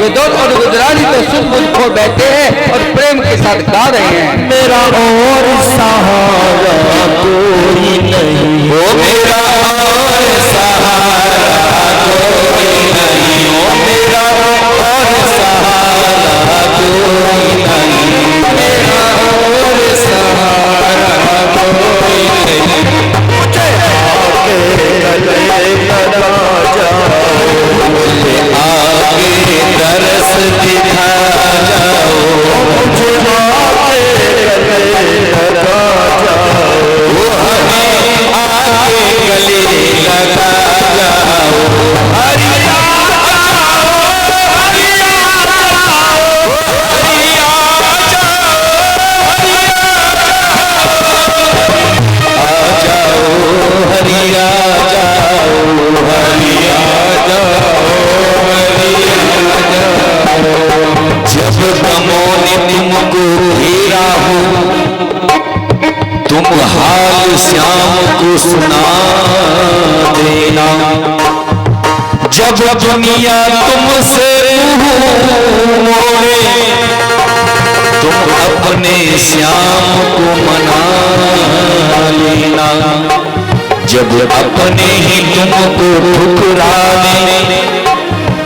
विदुर और विदुरानी तो सुध बुध खो बैठे हैं और प्रेम के साथ गा रहे हैं, मेरा और सहारा कोई नहीं, ओ मेरा और सहारा कोई नहीं, ओ मेरा और सहारा कोई नहीं, मेरा और सहारा कोई नहीं, मुझे आके गले लगा जाओ, मुझे आके तरस दिखा जाओ, मुझे आके गले लगा जाओ, हमें आके गले लगा जाओ, हरि आजा, हरि आजा, हरि आजा, आ जाओ, हरि आजा, हरि आजा, जब गमों ने तुमको घेरा हो, तुम हाल श्याम को सुना देना, जब दुनिया तुमसे मोड़े, तुम अपने श्याम को मना लेना, जब अपने ही तुमको ठुकरा दे,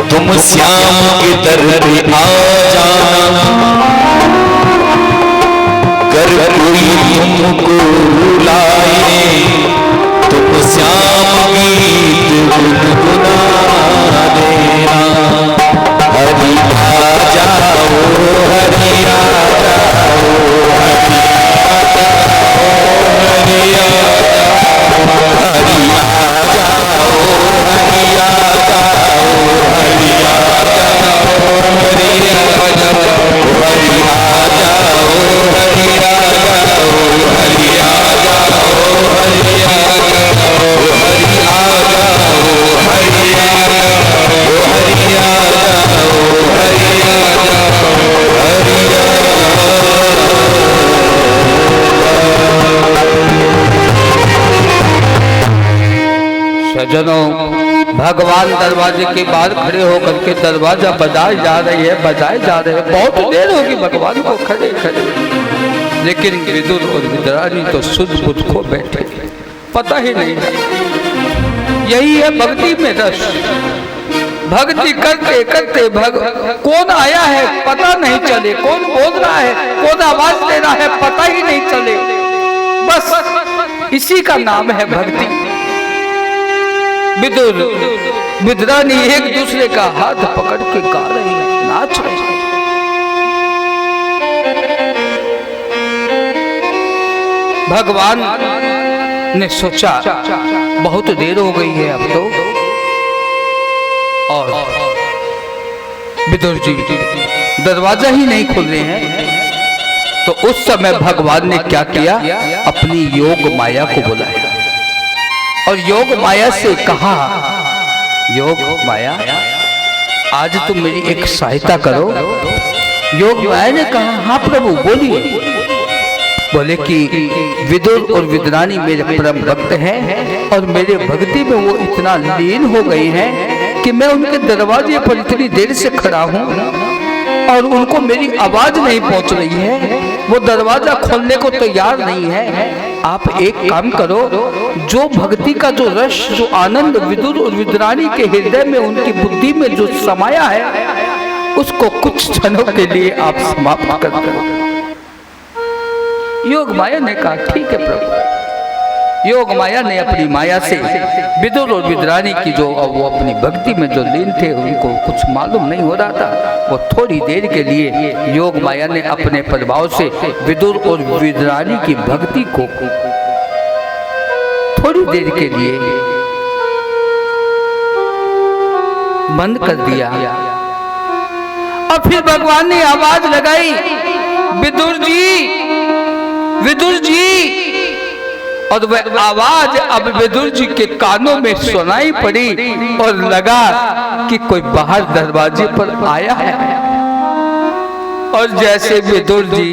तुम श्याम के दर पे आ जाना, कर कोई तुमको रुलाए, तुम श्याम गीत गुनगुना देना, हरि आजा, ओ हरि आजा, ओ हरि आजा, ओ हरि आजा, हरि आजा, ओ हरि आजा, ओ हरि आजा, ओ हरि आजा, ओ हरि आजा, ओ हरि आजा, ओ हरि आजा, ओ हरि आजा, ओ हरि आजा, ओ हरि आजा, ओ हरि आजा, ओ हरि आजा, हरि सजनों, भगवान दरवाजे के बाहर खड़े होकर के दरवाजा बजाए जा रही है, बजाए जा रहे हैं, बहुत देर होगी भगवान को खड़े खड़े, लेकिन विदुर और विदुरानी तो सुध बुध खो बैठे, पता ही नहीं। यही है भक्ति में रस, भक्ति करते करते कौन आया है पता नहीं चले, कौन बोल रहा है, कौन आवाज दे रहा है पता ही नहीं चले, बस इसी का नाम है भक्ति। विदुर विदुरानी एक दूसरे का हाथ पकड़ के गा रही है, नाच रही है। भगवान ने सोचा बहुत देर हो गई है, अब तो और विदुर जी दरवाजा ही नहीं खोल रहे हैं। तो उस समय भगवान ने क्या किया, अपनी योग माया को बुलाया और योग माया से कहा, योग माया आज तुम मेरी एक सहायता करो। योग माया ने कहा, हाँ प्रभु बोलिए। बोले कि विदुर और विदुरानी मेरे परम भक्त हैं और मेरे भक्ति में वो इतना लीन हो गए हैं कि मैं उनके दरवाजे पर इतनी देर से खड़ा हूँ और उनको मेरी आवाज नहीं पहुंच रही है, वो दरवाजा खोलने को तैयार नहीं है। आप एक काम करो, जो भक्ति का जो रस, जो आनंद विदुर और विदुरानी के हृदय में, उनकी बुद्धि में जो समाया है, उसको कुछ क्षणों के लिए आप समाप्त कर दो। योग माया ने कहा, ठीक है प्रभु। योग माया ने अपनी माया से विदुर और विदुरानी की जो वो अपनी भक्ति में जो लीन थे, उनको कुछ मालूम नहीं हो रहा था। वो थोड़ी देर के लिए योग माया ने अपने प्रभाव से विदुर और विदुरानी की भक्ति को थोड़ी देर के लिए बंद कर दिया। और फिर भगवान ने आवाज लगाई, विदुर जी, विदुर जी। और वह आवाज अब विदुर जी के कानों में सुनाई पड़ी और लगा कि कोई बाहर दरवाजे पर आया है। और जैसे विदुर जी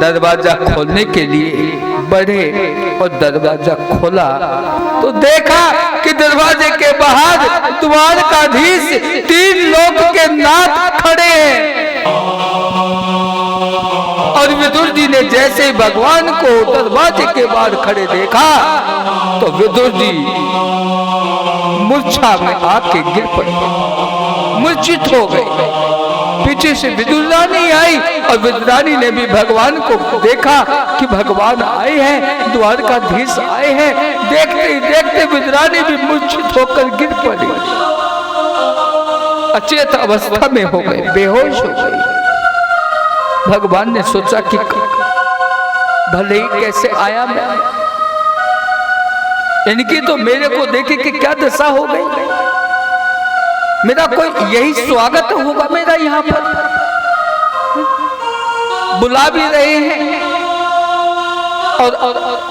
दरवाजा खोलने के लिए बढ़े और दरवाजा खोला तो देखा कि दरवाजे के बाहर द्वारकाधीश 3 लोक के नाथ खड़े हैं। और विदुर जी ने जैसे ही भगवान को दरवाजे के बाहर खड़े देखा तो विदुर जी मूर्छा में आके गिर पड़े, मूर्छित हो गए। पीछे से विदुरानी आई और विदुरानी ने भी भगवान को देखा कि भगवान आए हैं, द्वारकाधीश आए हैं। देखते ही देखते विदुरानी भी मूर्छित होकर गिर पड़ी, अचेत अवस्था में हो गए, बेहोश हो गई। भगवान ने सोचा कि भले ही कैसे आया मैं, इनकी तो मेरे को देखे कि क्या दशा हो गई। मेरा कोई यही स्वागत होगा मेरा यहाँ पर, बुला भी रहे हैं और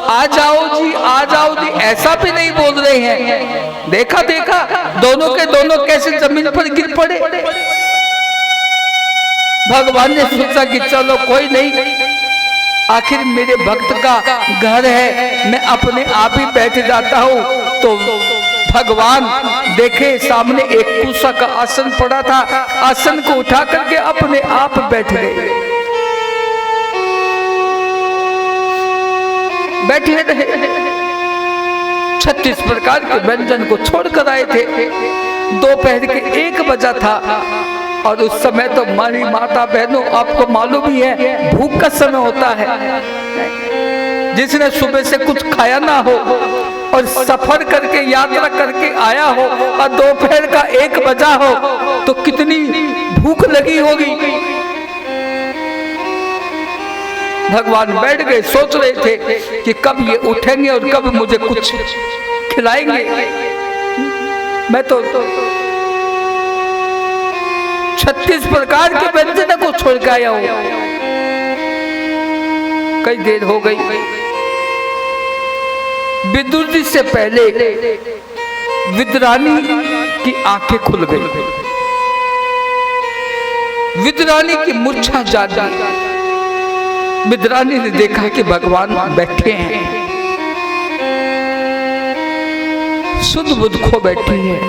आ जाओ जी, आ जाओ जी, ऐसा भी नहीं बोल रहे हैं। देखा देखा दोनों के दोनों कैसे जमीन पर गिर पड़े। भगवान ने सोचा कि चलो कोई नहीं, आखिर मेरे भक्त का घर है, मैं अपने आप ही बैठ जाता हूँ। तो भगवान देखे सामने एक कुशा का आसन पड़ा था, आसन को उठा करके अपने आप बैठ गए, बैठे रहे। 36 प्रकार के व्यंजन को छोड़कर आए थे। दोपहर के 1 बजा था और उस समय तो हमारी माता बहनों आपको मालूम ही है, भूख का समय होता है। जिसने सुबह से कुछ खाया ना हो और सफर करके यात्रा करके आया हो और दोपहर का 1 बजा हो तो कितनी भूख लगी होगी। भगवान बैठ गए, सोच रहे थे कि कब ये उठेंगे और कब मुझे कुछ खिलाएंगे। मैं तो 36 प्रकार के व्यंजन को छोड़ के आया हूं। कई देर हो गई। विदुर जी से पहले विदुरानी की आंखें खुल गई। विदुरानी की मूर्छा जाग गई। विदुरानी ने देखा कि भगवान बैठे हैं, सुध बुध खो बैठी है,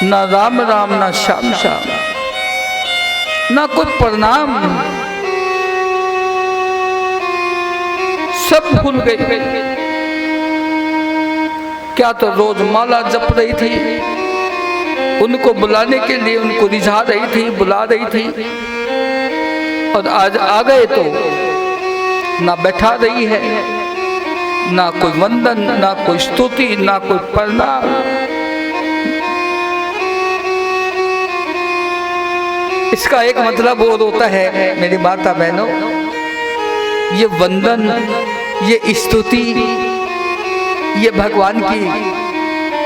ना राम राम ना श्याम श्याम, ना कोई प्रणाम, सब भूल गई। क्या तो रोज माला जप रही थी, उनको बुलाने के लिए उनको रिझा रही थी, बुला रही थी, और आज आ गए तो ना बैठा रही है, ना कोई वंदन, ना कोई स्तुति, ना कोई प्रणाम। इसका एक मतलब और होता है मेरी माता बहनों, ये वंदन, ये स्तुति, ये भगवान की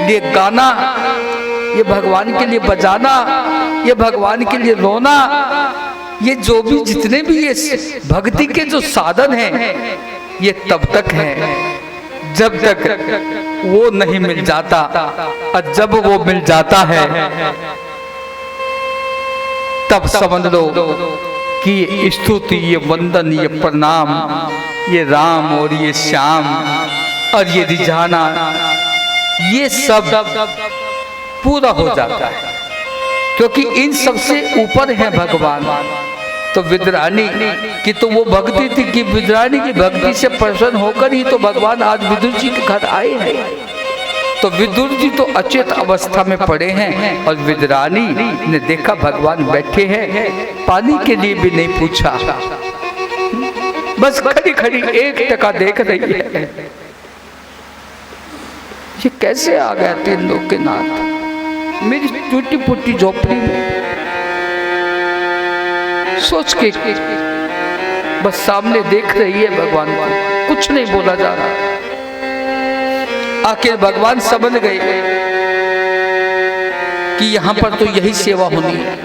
लिए गाना, ये भगवान के लिए बजाना, ये भगवान के लिए रोना, ये जो भी जितने भी ये भक्ति के जो साधन हैं, ये तब तक है जब तक वो नहीं मिल जाता, और जब वो मिल जाता है तब समझ लो कि ये स्तुति, ये वंदन, ये प्रणाम, ये राम और ये श्याम और ये रिझाना, ये सब पूरा हो जाता है, क्योंकि इन सबसे ऊपर है भगवान। तो विद्रानी की तो वो भक्ति थी कि विद्रानी की भक्ति से प्रसन्न होकर ही तो भगवान आज विदुर जी के घर आए हैं। तो विदुर जी तो अचेत अवस्था में पड़े हैं, और विद्रानी ने देखा भगवान बैठे हैं, पानी के लिए भी नहीं पूछा, बस खड़ी खड़ी एक टका देख रही है। ये कैसे आ गया तीन लोग के नाथ मेरी टूटी फूटी झोपड़ी में? सोच के बस सामने देख रही है भगवान को, कुछ नहीं बोला जा रहा। आखिर भगवान समझ गए कि यहां पर तो यही सेवा होनी है,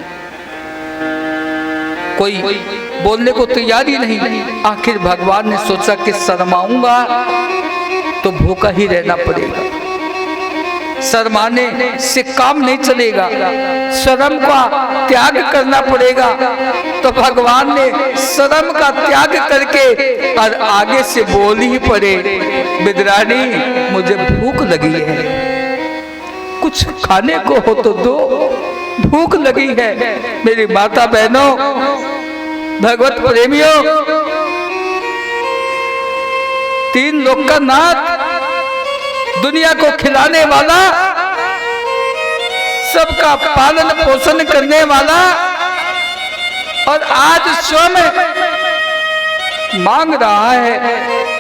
कोई बोलने को तैयार ही नहीं। आखिर भगवान ने सोचा कि शर्माऊंगा तो भूखा ही रहना पड़ेगा, शर्माने से काम नहीं चलेगा, शर्म का त्याग करना पड़ेगा। तो भगवान ने शर्म का त्याग करके और आगे से बोल ही पड़े, विद्रानी मुझे भूख लगी है, कुछ खाने को हो तो दो, भूख लगी है। मेरी माता बहनों, भगवत प्रेमियों, तीन लोक का नाथ, दुनिया को खिलाने वाला, सबका पालन पोषण करने वाला, और आज स्वयं मांग रहा है,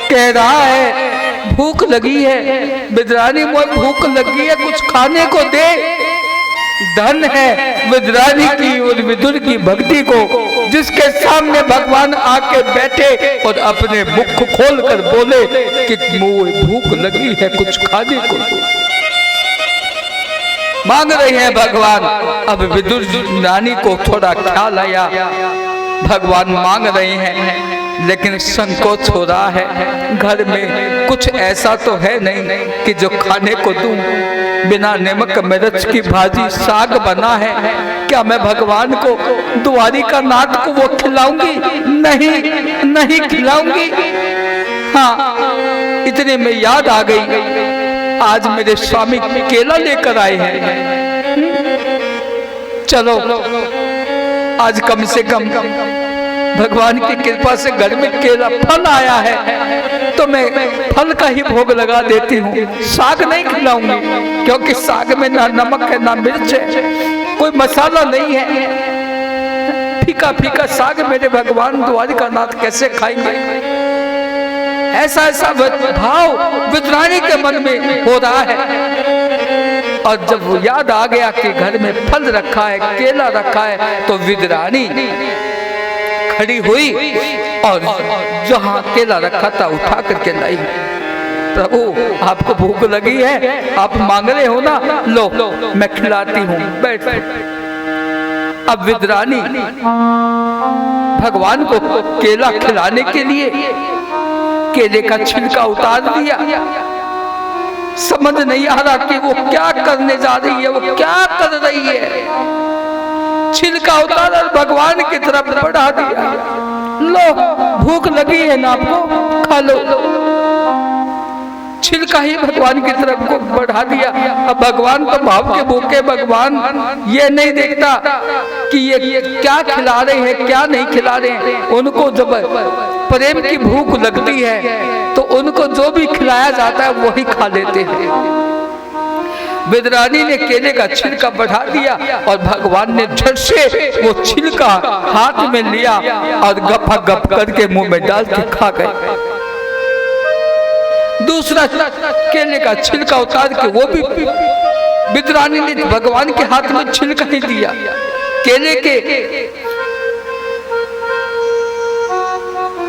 कह रहा है भूख लगी है, विद्रानी मुझे भूख लगी है, कुछ खाने को दे। धन है विद्रानी की और विदुर की भक्ति को, जिसके सामने भगवान आके बैठे और अपने मुख खोल कर बोले कि मुझे भूख लगी है, कुछ खाने को दो। मांग रहे हैं भगवान। अब विदुर रानी को थोड़ा ख्याल आया, भगवान मांग रहे हैं लेकिन संकोच हो रहा है, घर में कुछ ऐसा तो है नहीं कि जो खाने को दूं। बिना नमक मिर्च की भाजी साग बना है, क्या मैं भगवान को, द्वारिका नाथ को वो खिलाऊंगी? नहीं, नहीं खिलाऊंगी। हाँ, इतने में याद आ गई, आज मेरे स्वामी केला लेकर आए हैं, चलो आज कम से कम भगवान की कृपा से घर में केला फल आया है, तो मैं फल का ही भोग लगा देती हूँ, साग नहीं खिलाऊंगी, क्योंकि साग में ना नमक है ना मिर्च है, कोई मसाला नहीं है, फीका फीका साग मेरे भगवान द्वारिका नाथ कैसे खाएंगे? ऐसा ऐसा भाव विद्रानी के मन में हो रहा है। और जब वो याद आ गया कि घर में फल रखा है, केला रखा है, तो विद्रानी खड़ी हुई और जहां केला रखा था उठा करके लाई। प्रभु आपको भूख लगी है, आप मांग रहे हो ना, लो मैं खिलाती हूँ, बैठ। अब विद्रानी भगवान को केला खिलाने के लिए केले का छिलका उतार दिया। समझ नहीं आ रहा कि वो क्या करने जा रही है, वो क्या कर रही है। छिलका उतार और भगवान की तरफ बढ़ा दिया, लो भूख लगी है ना आपको, खा लो। छिलका ही भगवान की तरफ को बढ़ा दिया। अब भगवान तो भाव के भूखे, भगवान ये नहीं देखता कि ये क्या खिला रहे हैं क्या नहीं खिला रहे हैं। उनको जब प्रेम की भूख लगती है तो उनको जो भी खिलाया जाता है वही खा लेते हैं। विद्रानी ने केले का छिलका बढ़ा दिया और भगवान ने झट से वो छिलका हाथ में लिया और गपा गप करके मुंह में डाल के खा गए। दूसरा केले का छिलका उतार के वो भी विद्रानी ने भगवान के हाथ में छिलका ही दिया। केले के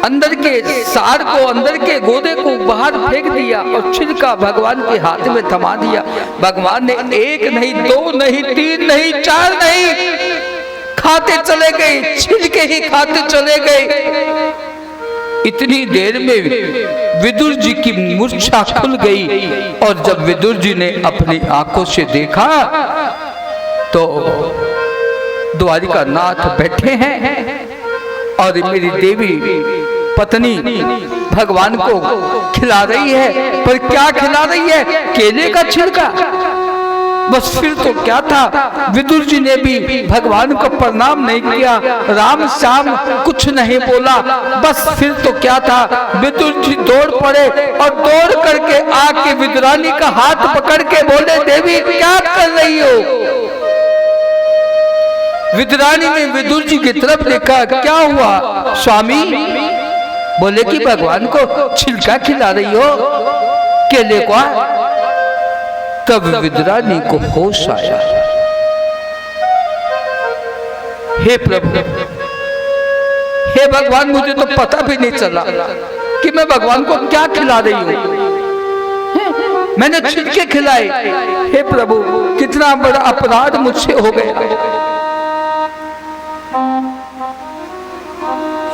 अंदर के सार को, अंदर के गोदे को बाहर फेंक दिया और छिलका भगवान के हाथ में थमा दिया। भगवान ने एक नहीं, दो नहीं, तीन नहीं, चार नहीं, खाते चले गए, छिलके ही खाते चले गए। इतनी देर में विदुर जी की मूर्छा खुल गई और जब विदुर जी ने अपनी आंखों से देखा तो द्वारिका नाथ बैठे हैं और मेरी देवी पत्नी भगवान को खिला रही है। पर क्या खिला रही है? केले का छिलका। बस फिर तो क्या था, विदुर जी ने भी भगवान को प्रणाम नहीं किया, राम श्याम कुछ नहीं बोला। बस फिर तो क्या था, विदुर जी दौड़ पड़े और दौड़ करके आके विदुरानी का हाथ पकड़ के बोले, देवी क्या कर रही हो? विदुरानी ने विदुर जी की तरफ देखा, क्या हुआ स्वामी? बोले कि भगवान को छिलका खिला रही हो, केले को। तब विदुरानी को होश आया, हे प्रभु, हे भगवान, मुझे तो पता भी नहीं चला कि मैं भगवान को क्या खिला रही हूं। मैंने छिलके खिलाए। हे प्रभु, कितना बड़ा अपराध मुझसे हो गया।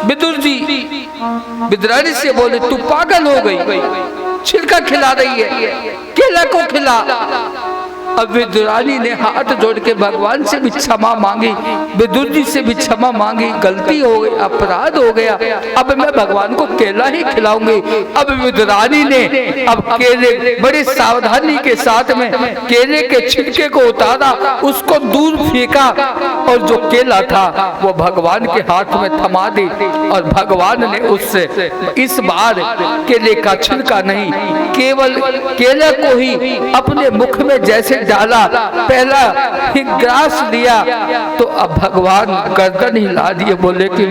विदुर जी विदुरानी से बोले, तू पागल हो गई, छिलका खिला रही है, केला को खिला। अब विदुरानी ने हाथ जोड़ के भगवान से भी क्षमा मांगी, विदुर जी से भी क्षमा मांगी, गलती हो गई, अपराध हो गया, अब मैं भगवान को केला ही खिलाऊंगी। अब विदुरानी ने अब केले बड़ी सावधानी के साथ में केले के छिलके को उतारा, उसको दूर फेंका और जो केला था वो भगवान के हाथ में थमा दी। और भगवान ने उससे इस बार केले का छिलका नहीं, केवल केले को ही अपने मुख में जैसे डाला, पहला ही ग्रास दिया तो अब भगवान गर्दन हिला दिए, बोले कि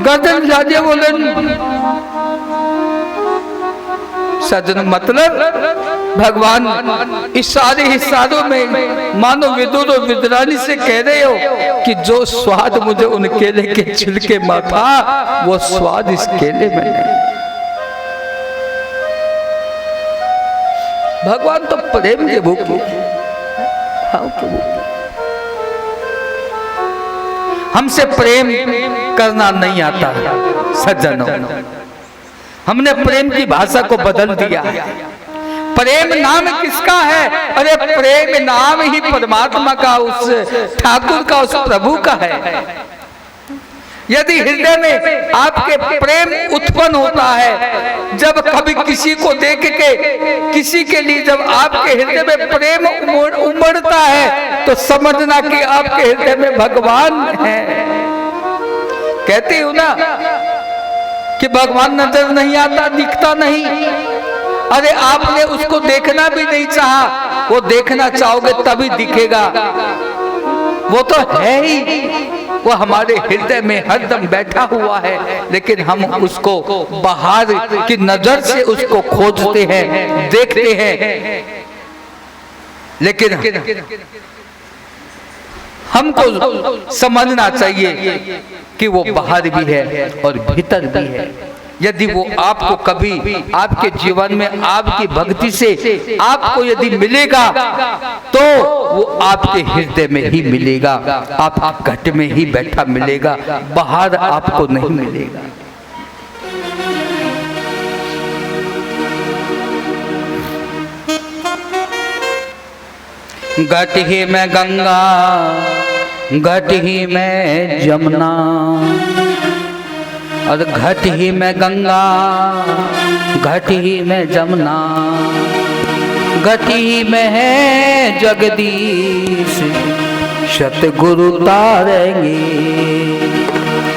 गर्दन हिला दिए, बोले सजन, मतलब भगवान इस सारे हिस्सारों में मानो विदुर और विदुरानी से कह रहे हो कि जो स्वाद मुझे उन केले के छिलके में था वो स्वाद इस केले में नहीं। भगवान तो प्रेम के भूखे, भाव के भूखे। हमसे प्रेम करना नहीं आता सज्जनों, हमने प्रेम की भाषा को बदल दिया। प्रेम नाम किसका है? अरे प्रेम नाम ही परमात्मा का, उस ठाकुर का, उस प्रभु का है। यदि हृदय में आपके प्रेम उत्पन्न होता है, जब कभी किसी को देख के, किसी के लिए जब आपके हृदय में प्रेम उमड़ता है तो समझना कि आपके हृदय में भगवान है। कहते हो ना कि भगवान नजर नहीं आता, दिखता नहीं। अरे आपने उसको देखना भी नहीं चाहा, वो देखना चाहोगे तभी दिखेगा। वो तो है ही, वो हमारे हृदय में हरदम बैठा हुआ है, लेकिन हम उसको बाहर की नजर से उसको खोजते हैं, देखते हैं। लेकिन हमको समझना चाहिए कि वो बाहर भी है और भीतर भी है। यदि वो आपको कभी आपके जीवन में आपकी भक्ति से आपको यदि मिलेगा तो वो आपके हृदय में ही मिलेगा, आपके घट में ही बैठा मिलेगा, बाहर आपको नहीं मिलेगा। घट ही में गंगा, घट ही में जमुना, और घट ही में गंगा, घट ही में जमुना, घट ही में है जगदीश, सतगुरु तारेंगे।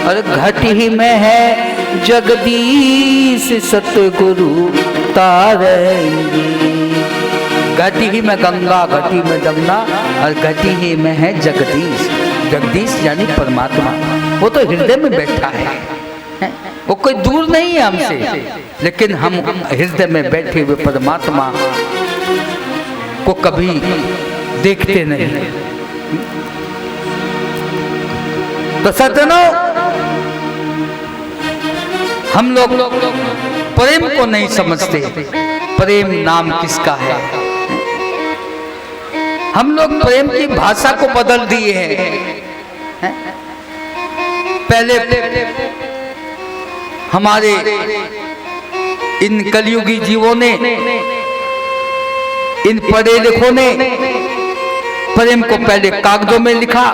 और घट ही में है जगदीश, सतगुरु तारेंगे। घट ही में गंगा, घट ही में जमुना, और घट ही में है जगदीश। जगदीश यानी परमात्मा, वो तो हृदय में बैठा है, वो कोई दूर नहीं है हमसे, लेकिन हम हृदय में बैठे हुए परमात्मा को कभी देखते नहीं। तो सज्जनों, हम लोग प्रेम को नहीं समझते। प्रेम नाम किसका है? हम लोग प्रेम की भाषा को बदल दिए हैं। पहले हमारे इन कलयुगी जीवों ने, इन पढ़े लिखों ने प्रेम को पहले कागजों में लिखा।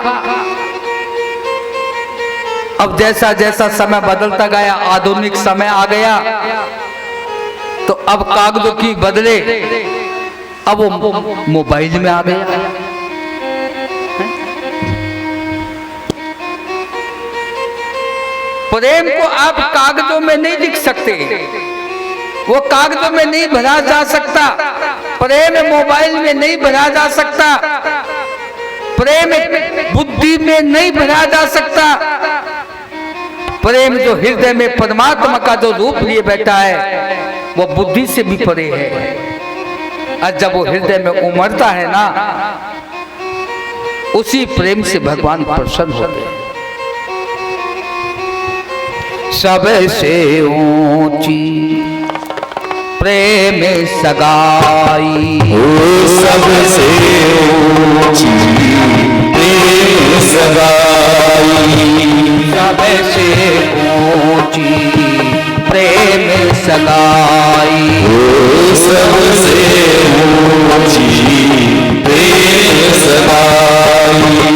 अब जैसा जैसा समय बदलता गया, आधुनिक समय आ गया, तो अब कागजों की बदले अब वो मोबाइल में आ गया। प्रेम को आप कागजों में नहीं लिख सकते, वो कागजों में नहीं भरा जा सकता। प्रेम मोबाइल में नहीं भरा जा सकता। प्रेम बुद्धि में नहीं भरा जा सकता। प्रेम जो हृदय में परमात्मा का जो रूप लिए बैठा है, वो बुद्धि से भी परे है। और जब वो हृदय में उमड़ता है ना, उसी प्रेम से भगवान प्रसन्न होते हैं। सबसे ऊंची प्रेम सगाई, सबसे ऊंची प्रेम सगाई, सबसे ऊंची प्रेम सगाई, सबसे ऊंची प्रेम सगाई।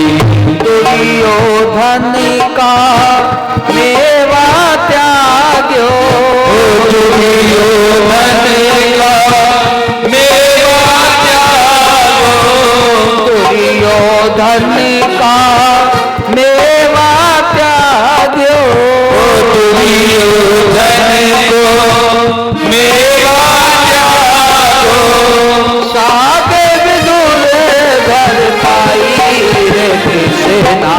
दुर्योधन का मेवा त्याग्यो, दुर्योधन का मेवा त्यागो, दुर्योधन का मेवा त्याग्यो, दुर्योधन को मेवा त्यागो। सागे विदुर घर पाई रे कृष्णा,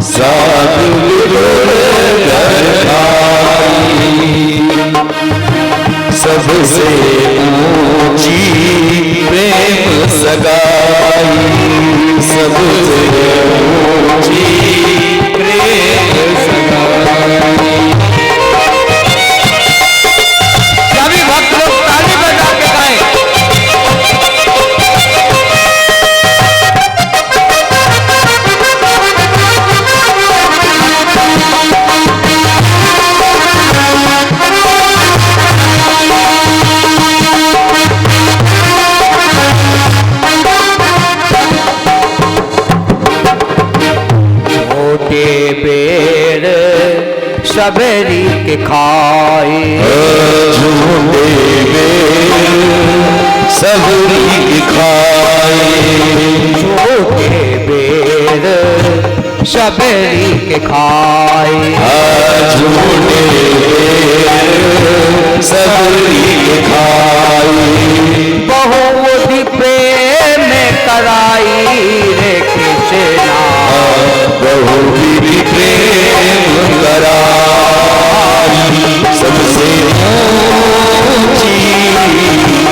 साधु विदुर घर पाई, सबसे ऊंची प्रेम सगाई, सबसे ऊंची प्रेम सगाई। सभी भक्त लोग ताली बजा के गाएं। पेड़ सबरी के खाए, झूठे बेर सबरी के खाए, झूठे बेर सबरी के खाए, झूठे बेर सबरी के खाए। बहुविधि प्रेम कराई रे कृष्णा, बहुविधि प्रेम कराई, सबसे ऊंची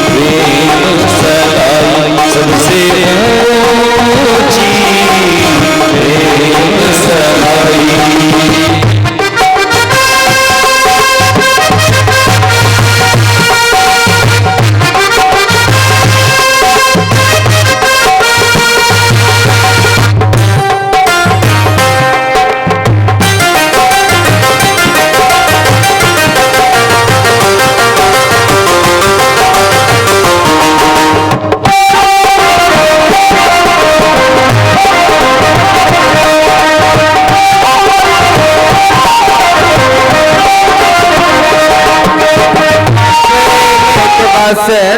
प्रेम सगाई, सबसे ऊंची प्रेम सगाई।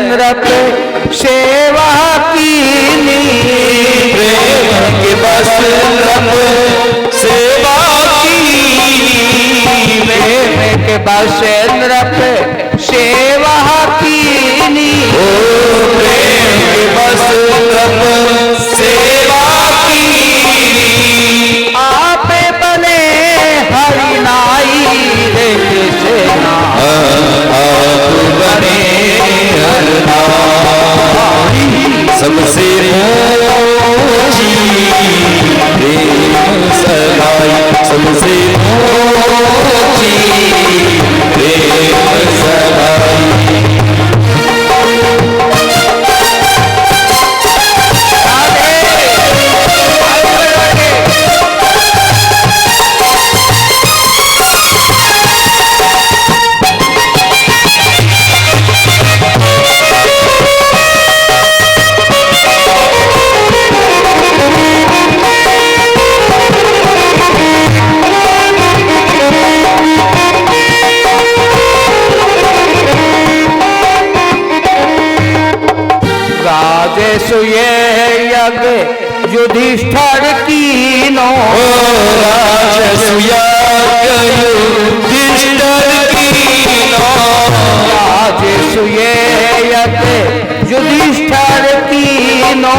नृप सेवा कीनी, प्रेम के बस नृप सेवा कीनी, प्रेम के बस नृप सेवा कीनी, प्रेम के बस नृप सेवा कीनी। आप बने हरि नाई रे कृष्णा, आप बने हर नाई, सबसे राजसूये यज्ञ युधिष्ठिर कीनो, राजसूया युधिष्ठिर कीनो, राजसूये यज्ञ युधिष्ठिर कीनो,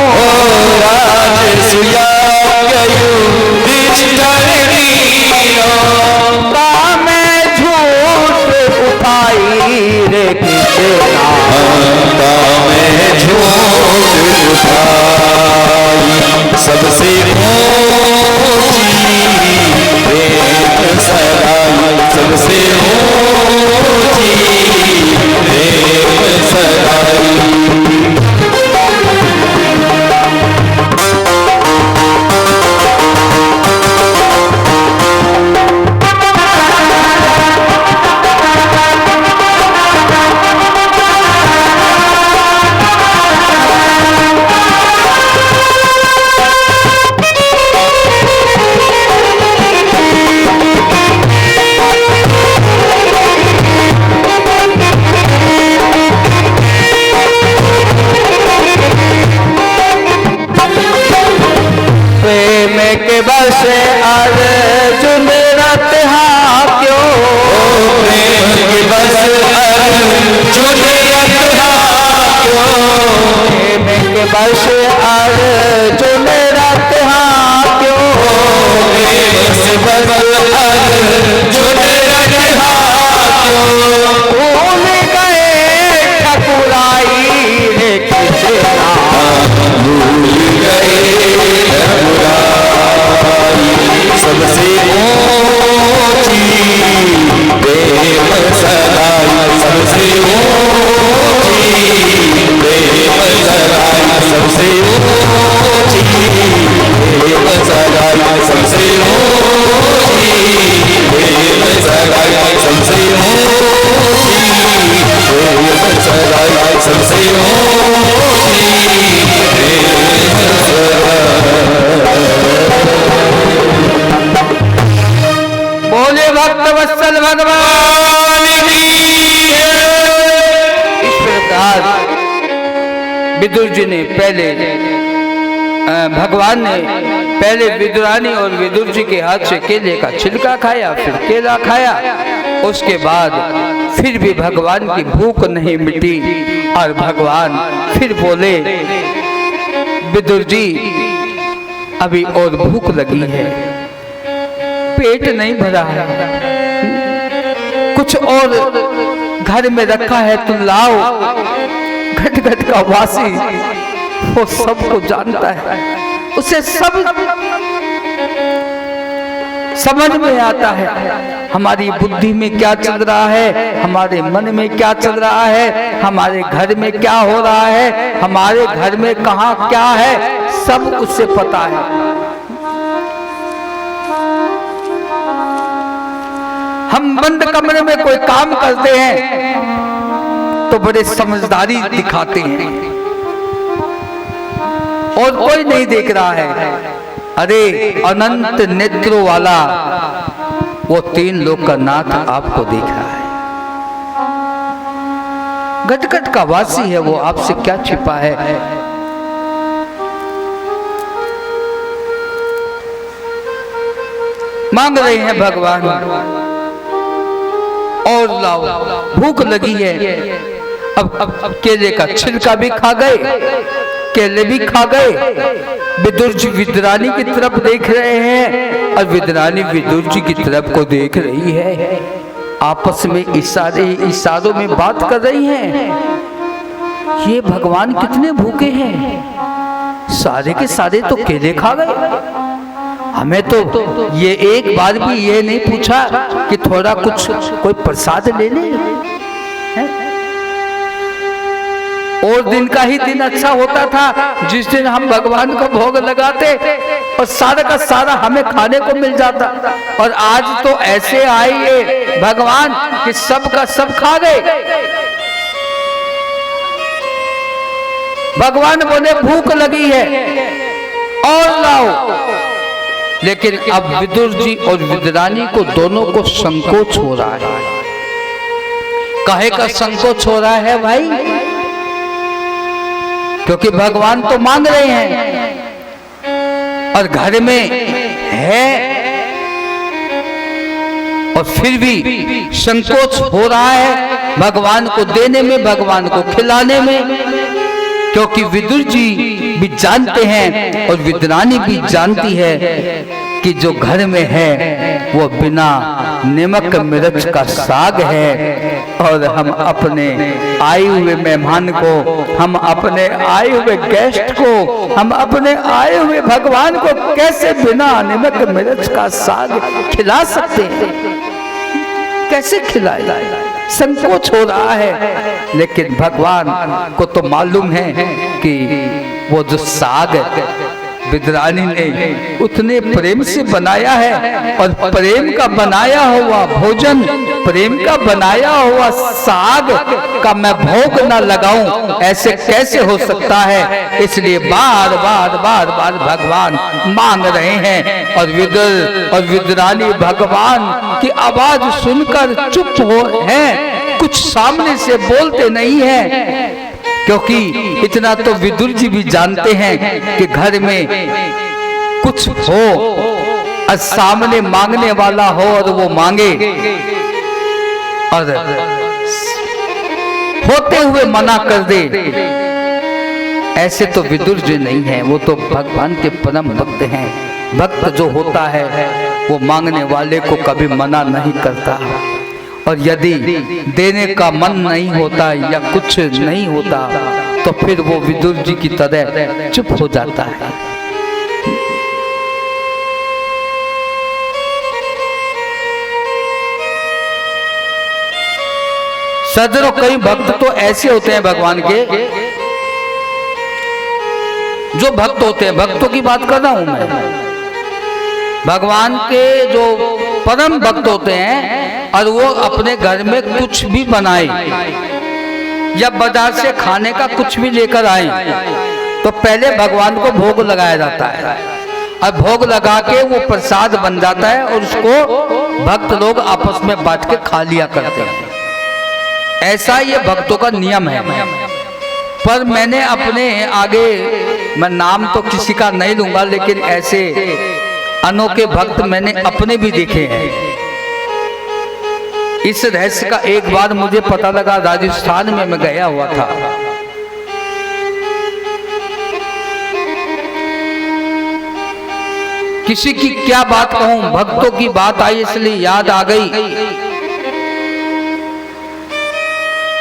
राजसूया युधिष्ठिर कीनो, काम झूठ उठाई रे कृष्णा, में झूठ उठाई सबसे ऊंची प्रेम सगाई, सबसे ऊंची प्रेम सगाई। के बस अर्जुन रथ क्यों, प्रेम के बस अर्जुन रथ क्यों, प्रेम के बस अर्जुन रथ क्यों, प्रेम से बस अर्जुन रथ क्यों, भूल गए ठकुराई रे कृष्णा, भूल गए सबसे ऊंची प्रेम सगाई, सबसे ऊंची प्रेम सगाई, सबसे ऊंची प्रेम सगाई, सबसे ऊंची प्रेम सगाई, सबसे ऊंची प्रेम सगाई, सबसे ऊंची प्रेम सगाई। बोले भक्त वत्सल भगवान की। इस प्रकार विदुर जी ने पहले भगवान ने पहले विदुरानी और विदुर जी के हाथ से केले का छिलका खाया, फिर केला खाया। उसके बाद फिर भी भगवान की भूख नहीं मिटी और भगवान फिर बोले, विदुर जी अभी और भूख लगी है, पेट नहीं भरा है, कुछ और घर में रखा है तुम लाओ। घट घट का वासी वो सबको जानता है, उसे सब समझ में आता है हमारी बुद्धि में क्या चल रहा है, हमारे मन में क्या चल रहा है, हमारे घर में क्या हो रहा है, हमारे घर में कहाँ क्या है, सब उससे पता है। हम बंद कमरे में कोई काम करते हैं तो बड़े समझदारी दिखाते हैं और कोई नहीं देख रहा है। अरे अनंत नेत्रों वाला वो तीन लोक का नाथ आपको देख रहा है। गटगट का वासी है वो, आपसे क्या छिपा है। मांग रहे हैं भगवान और लाओ, भूख लगी है। अब केले का छिलका भी खा गए, केले भी खा गए। विदुर जी विदुरानी की तरफ देख रहे हैं और विदुरानी विदुर जी की तरफ को देख रही है। आपस में इशारों में बात कर रही हैं। ये भगवान कितने भूखे हैं, सारे के सारे तो केले खा गए। हमें तो ये एक बार भी ये नहीं पूछा कि थोड़ा कुछ कोई प्रसाद ले ले। और दिन का ही दिन अच्छा होता था जिस दिन हम भगवान को भोग लगाते और सारा का सारा हमें खाने को मिल जाता। और आज तो ऐसे आई है भगवान कि सब का सब खा गए। भगवान बोले भूख लगी है और लाओ। लेकिन अब विदुर जी और विदुरानी को दोनों को संकोच हो रहा है। काहे का संकोच हो रहा है भाई? क्योंकि भगवान तो मांग रहे हैं और घर में है और फिर भी संकोच हो रहा है भगवान को देने में, भगवान को खिलाने में, क्योंकि विदुर जी भी जानते हैं और विद्रानी भी जानती है कि जो घर में है वो बिना नमक मिर्च का साग है। और हम अपने आए हुए मेहमान को, हम अपने आए हुए गेस्ट को, हम अपने आए हुए भगवान को कैसे बिना नमक मिर्च का साग खिला सकते हैं? कैसे खिलाए? संकोच हो रहा है। लेकिन भगवान को तो मालूम है कि वो जो साग विद्रानी ने उतने प्रेम से बनाया है और प्रेम का बनाया हुआ भोजन, प्रेम का बनाया हुआ साग का मैं भोग न लगाऊं, ऐसे कैसे हो सकता है? इसलिए बार बार बार बार भगवान मांग रहे हैं और विदुर और विद्रानी भगवान की आवाज सुनकर चुप हो हैं, कुछ सामने से बोलते नहीं है, क्योंकि इतना तो विदुर जी भी जानते हैं कि घर में कुछ हो और सामने मांगने वाला हो और वो मांगे और होते हुए मना कर दे, ऐसे तो विदुर जी नहीं है। वो तो भगवान के परम भक्त हैं। भक्त जो होता है वो मांगने वाले को कभी मना नहीं करता, और यदि देने का मन नहीं होता या कुछ नहीं होता तो फिर वो विदुर जी की तरह चुप हो जाता है। सज्जनों, कई भक्त तो ऐसे होते हैं भगवान के, जो भक्त होते हैं, भक्तों की बात कर रहा हूं मैं, भगवान के जो परम भक्त होते हैं और वो अपने घर में कुछ भी बनाए या बाजार से खाने का कुछ भी लेकर आए तो पहले भगवान को भोग लगाया जाता है और भोग लगा के वो प्रसाद बन जाता है और उसको भक्त लोग आपस में बांट के खा लिया करते हैं। ऐसा ये भक्तों का नियम है। पर मैंने अपने आगे, मैं नाम तो किसी का नहीं लूंगा, लेकिन ऐसे अनोखे भक्त मैंने अपने भी देखे हैं। इस रहस्य का एक बार मुझे पता लगा, राजस्थान में मैं गया हुआ था। किसी की क्या बात कहूं, भक्तों की बात आई इसलिए याद आ गई।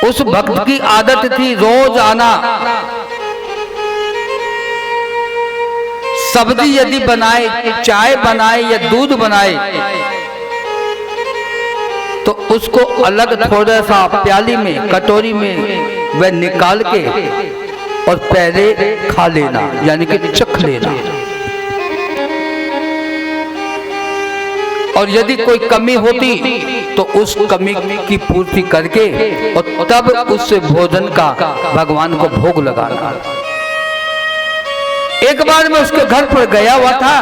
उस भक्त की आदत थी रोज आना, सब्जी यदि बनाए, चाय बनाए या दूध बनाए तो उसको अलग थोड़ा सा प्याली में, कटोरी में वह निकाल के और पहले खा लेना, यानी कि चख लेना। और यदि कोई कमी होती तो उस कमी की पूर्ति करके और तब उस भोजन का भगवान को भोग लगाना। एक बार मैं उसके घर पर गया हुआ था।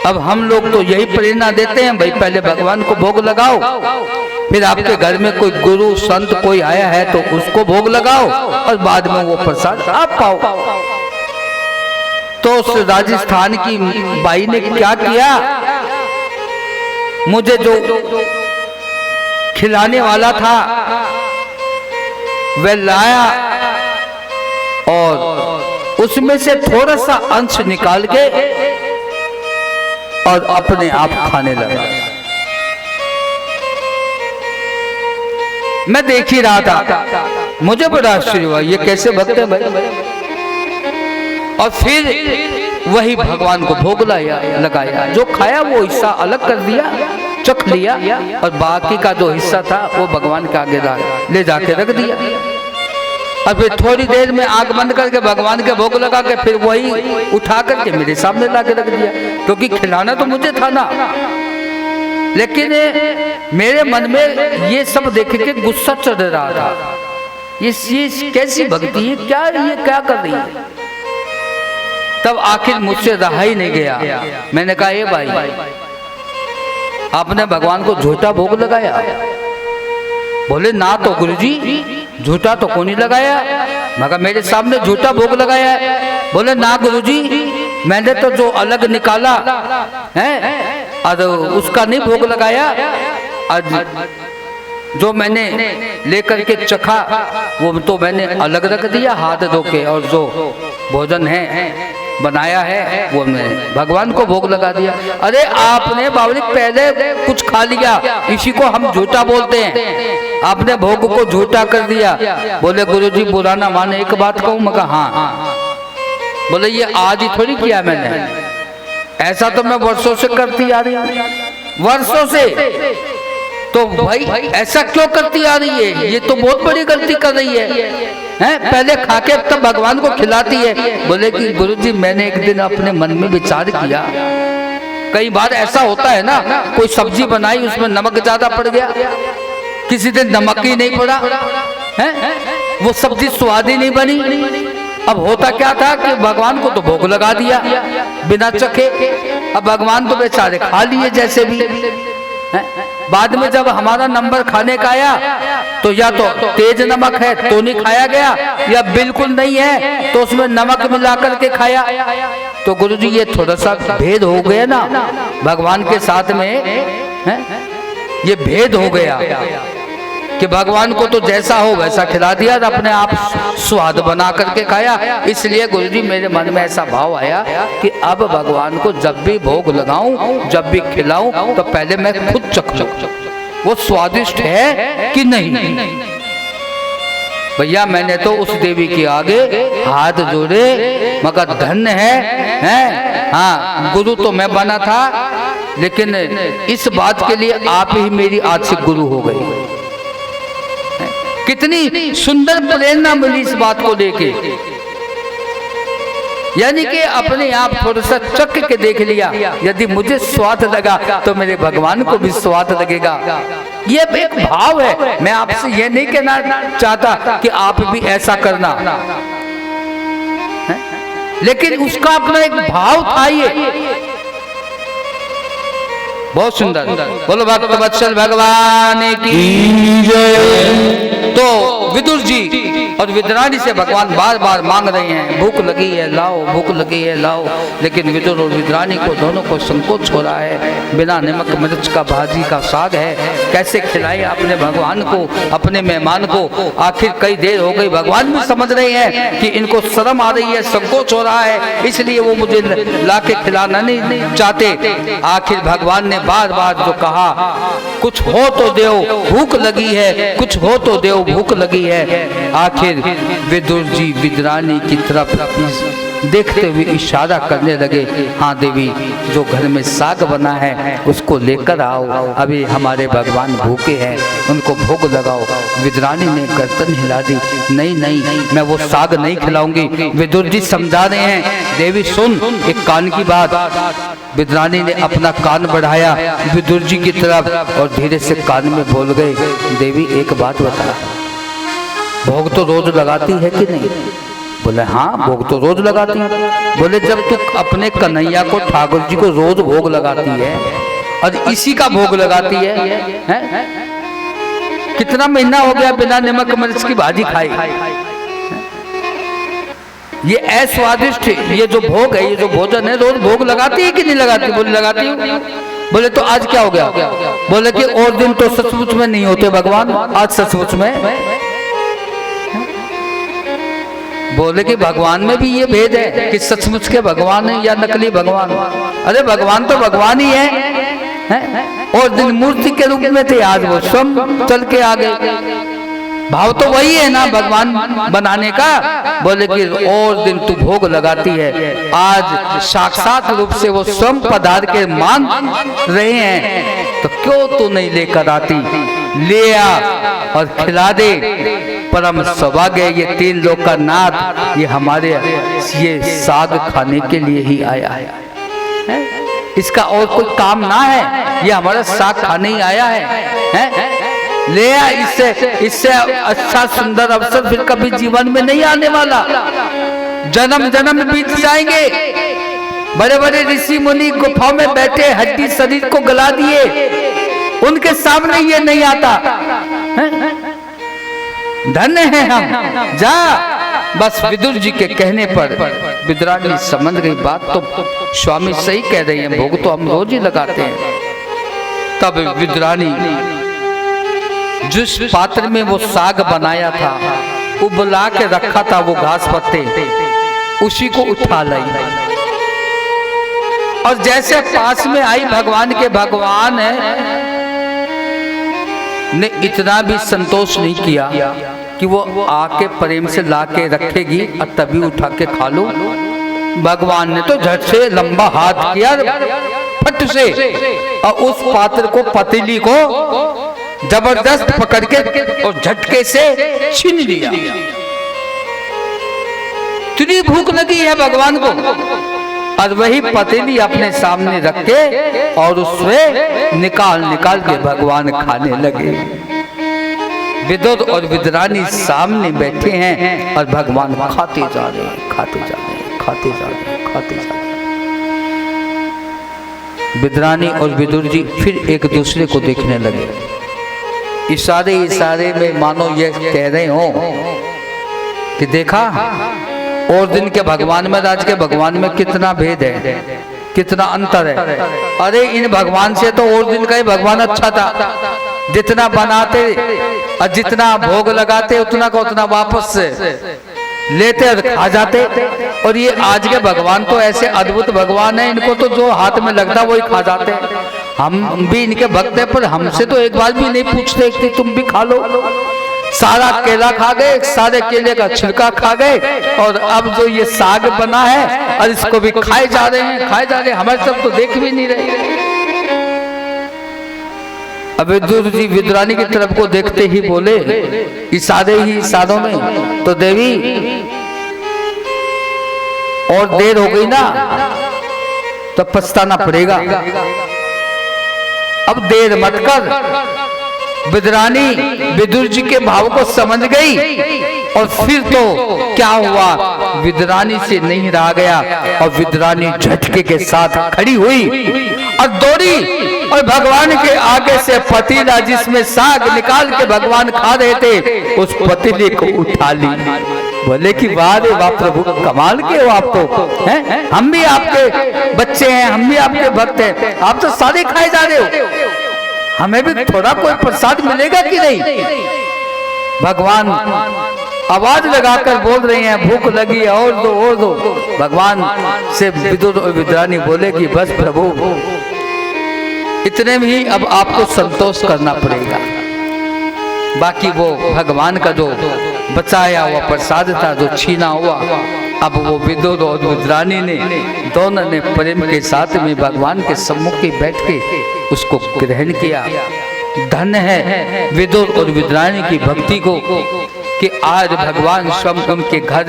अब हम लोग तो यही प्रेरणा देते हैं, भाई पहले भगवान को भोग लगाओ, फिर आपके घर में कोई गुरु संत कोई आया है तो उसको भोग लगाओ और बाद में वो प्रसाद आप पाओ। तो उस राजस्थान की बाई ने क्या किया, मुझे जो खिलाने वाला था वह लाया और उसमें से थोड़ा सा अंश निकाल के और अपने आप खाने लगा। मैं देख ही रहा था, मुझे बड़ा आश्चर्य हुआ, ये कैसे भक्त है भाई। और फिर वही भगवान को भोग लगाया, जो खाया वो हिस्सा अलग कर दिया, चख लिया और बाकी का जो हिस्सा था वो भगवान के आगे ले जाके रख दिया। और फिर थोड़ी देर में आंख बंद करके भगवान के भोग लगा के फिर वही उठा करके मेरे सामने ला के रख दिया, क्योंकि खिलाना तो मुझे था ना। लेकिन मेरे मन में ये सब देख के गुस्सा चढ़ रहा था, ये कैसी भक्ति है, क्या ये क्या कर रही है। तब आखिर मुझसे रहा ही नहीं गया। मैंने कहा, ए भाई, आपने भगवान को झूठा भोग लगाया। बोले ना तो गुरुजी, झूठा तो कोई नहीं लगाया, मगर मेरे सामने झूठा भोग लगाया है। बोले ना गुरुजी, मैंने तो जो अलग निकाला है और उसका नहीं भोग लगाया, आज जो मैंने लेकर के चखा वो तो मैंने अलग रख दिया हाथ धो के, और जो भोजन है बनाया है वो मैंने भगवान को भोग लगा दिया। अरे आपने बाबरी पहले कुछ खा लिया, इसी को हम झूठा बोलते हैं, आपने भोग को झूठा कर दिया। बोले गुरुजी बुरा ना माने, एक बात कहूँ? मगर हाँ। बोले ये आज ही थोड़ी किया मैंने, ऐसा तो मैं वर्षों से करती आ रही हूँ, वर्षों से। तो भाई ऐसा क्यों करती आ रही है? ये तो बहुत बड़ी गलती कर रही है। पहले खा के तब भगवान को खिलाती है। बोले कि गुरुजी मैंने एक दिन अपने मन में विचार किया, कई बार ऐसा होता है ना, कोई सब्जी बनाई उसमें नमक ज्यादा पड़ गया, किसी दिन नमक ही नहीं पड़ा है, वो सब्जी स्वाद ही नहीं बनी। अब होता क्या था कि भगवान को तो भोग लगा दिया बिना चखे, अब भगवान तो बेचारे खा लिए जैसे भी। बाद में जब हमारा नंबर खाने का आया तो या तो तेज नमक है तो नहीं खाया गया, या बिल्कुल नहीं है तो उसमें नमक मिला करके खाया। तो गुरुजी ये थोड़ा सा भेद हो गया ना भगवान के साथ में, है? ये भेद हो गया कि भगवान को तो जैसा हो वैसा खिला दिया, अपने आप स्वाद बना करके खाया। इसलिए गुरुजी मेरे मन में ऐसा भाव आया कि अब भगवान को जब भी भोग लगाऊं, जब भी खिलाऊं, तो पहले मैं खुद चखूं वो स्वादिष्ट है कि नहीं। भैया मैंने तो उस देवी के आगे हाथ जोड़े, मगर धन्य है। हाँ गुरु तो मैं बना था, लेकिन इस बात के लिए आप ही मेरी आज से गुरु हो गई। कितनी सुंदर प्रेरणा मिली इस बात को लेके, यानी कि अपने आप थोड़ा सा चख के देख लिया, यदि मुझे स्वाद लगा तो मेरे भगवान को भी स्वाद लगेगा। ये एक भाव है। मैं आपसे ये नहीं कहना चाहता कि आप भी ऐसा करना है? लेकिन उसका अपना एक भाव था। ये बहुत सुंदर। बोलो भक्त वत्सल भगवान की जय। तो विदुर जी और विदुरानी से भगवान बार बार मांग रहे हैं, भूख लगी है लाओ, भूख लगी है लाओ। लेकिन विदुर और विदुरानी को दोनों को संकोच हो रहा है, बिना नमक मिर्च का भाजी का साग है, कैसे खिलाए अपने भगवान को, अपने मेहमान को। आखिर कई देर हो गई, भगवान भी समझ रहे हैं कि इनको शर्म आ रही है, संकोच हो रहा है, इसलिए वो मुझे ला के खिलाना नहीं चाहते। आखिर भगवान ने बार बार जो कहा, कुछ हो तो देओ भूख लगी है, कुछ हो तो देओ भूख लगी है। आखिर विदुर जी विदुरानी की तरफ देखते हुए इशारा करने लगे, हाँ देवी जो घर में साग बना है उसको लेकर आओ, अभी हमारे भगवान भूखे हैं, उनको भोग लगाओ। विदुरानी ने गर्दन हिला दी, नहीं नहीं मैं वो साग नहीं खिलाऊंगी। विदुर जी समझा रहे हैं, देवी सुन एक कान की बात। विदुरानी ने अपना कान बढ़ाया विदुर जी की तरफ और धीरे से कान में बोल गए, देवी एक बात बता, भोग तो रोज लगाती है कि नहीं? बोले हाँ भोग तो रोज लगाती है। बोले जब तू अपने कन्हैया को ठाकुर जी को रोज भोग लगाती है और इसी का भोग लगाती है? कितना महीना हो गया बिना नमक मिर्च की भाजी खाई? ये अस्वादिष्ट ये जो भोग है, ये जो भोजन है, रोज भोग लगाती है कि नहीं लगाती? बोले लगाती हूँ। बोले तो आज क्या हो गया? बोले कि और दिन तो सचमुच में नहीं होते भगवान, आज सचमुच में। बोले कि भगवान में भी ये भेद है कि सचमुच के भगवान है या नकली भगवान? अरे भगवान तो भगवान ही है? और दिन मूर्ति के रूप में थे, आज वो स्वयं चल के आ गए। भाव तो वही है ना भगवान बनाने का। बोले कि और दिन तू भोग लगाती है, आज साक्षात रूप से वो स्वयं पधार के मांग रहे हैं, तो क्यों तू नहीं लेकर आती? ले आ और खिला दे। परम सौभाग्य ये तीन लोग का नाथ ये हमारे ये साग खाने के लिए ही आया है। इसका और कोई काम ना है, ये हमारा साग खाने ही आया है? ले आ, इससे अच्छा सुंदर अवसर फिर कभी जीवन में नहीं आने वाला। जन्म जन्म बीत जाएंगे। बड़े बड़े ऋषि मुनि गुफाओं में बैठे हड्डी शरीर को गला दिए, उनके सामने ये नहीं आता। धन्य है हम। जा बस विदुर जी के कहने पर विद्रानी समझ गई बात तो स्वामी सही कह रही हैं, भोग तो हम रोज ही लगाते हैं। तब विद्रानी जिस पात्र में वो साग बनाया था, उबला के रखा था वो घास पत्ते, उसी को उठा लाई और जैसे पास में आई भगवान के भगवान ने इतना भी संतोष नहीं किया कि वो आके प्रेम से लाके रखेगी और तभी उठा के खा लो। भगवान ने तो झट से लंबा हाथ किया फट से और उस पात्र को, पतीली को जबरदस्त पकड़ के और झटके से छीन लिया। इतनी भूख लगी है भगवान को और वही पतीली अपने सामने रख के और उसमें निकाल के भगवान खाने लगे। विदुर और विद्रानी सामने बैठे हैं और भगवान खाते जा रहे हैं, खाते जा रहे हैं, खाते जा रहे हैं, खाते जा रहे हैं। विद्रानी और विदुर जी फिर एक दूसरे को देखने लगे, इशारे में मानो ये कह रहे हो कि देखा और दिन के भगवान में, आज के भगवान में कितना भेद है, कितना अंतर है। अरे इन भगवान से तो और दिन का ही भगवान अच्छा था, जितना बनाते और जितना भोग लगाते उतना का उतना वापस लेते और खा जाते। और ये आज के भगवान तो ऐसे अद्भुत भगवान है, इनको तो जो हाथ में लगता वही खा जाते। हम भी इनके भक्त हैं पर हमसे तो एक बार भी नहीं पूछते कि तुम भी खा लो। सारा केला खा गए, सारे केले का छिलका खा गए और अब जो ये साग बना है और इसको भी खाए जा रहे हैं, खाए जा रहे हैं। हमारे सब तो देख भी नहीं रहे। अब विदुर जी विद्रानी की तरफ को देखते ही बोले इशारों में, तो देवी और देर हो गई ना तो पछताना पड़ेगा, अब देर मत कर। विद्रानी विदुर जी के भाव को समझ गई और फिर तो क्या हुआ, विद्रानी से नहीं रहा गया और विद्रानी झटके के साथ खड़ी हुई और दौड़ी और भगवान के आगे से पतीला जिसमें साग निकाल के भगवान खा रहे थे उस पतीले को उठा ली। बोले कि वाह रे वाह प्रभु, कमाल के हो आप तो, हैं? हम भी आपके बच्चे हैं, हम भी आपके भक्त हैं, आप तो सारे खाए जा रहे हो, हमें भी थोड़ा कोई प्रसाद मिलेगा कि नहीं। भगवान आवाज लगाकर बोल रहे हैं भूख लगी है और दो और दो। भगवान से विदुर और विद्रानी बोले कि बस प्रभु इतने में ही अब आपको संतोष करना पड़ेगा, बाकी वो भगवान का जो बचाया हुआ प्रसाद था जो छीना हुआ, अब वो विदुर और विद्रानी ने दोनों ने प्रेम के साथ में भगवान के सम्मुख में बैठ के उसको ग्रहण किया। धन्य है विदुर और विद्रानी की भक्ति को कि आज भगवान स्वयं उनके घर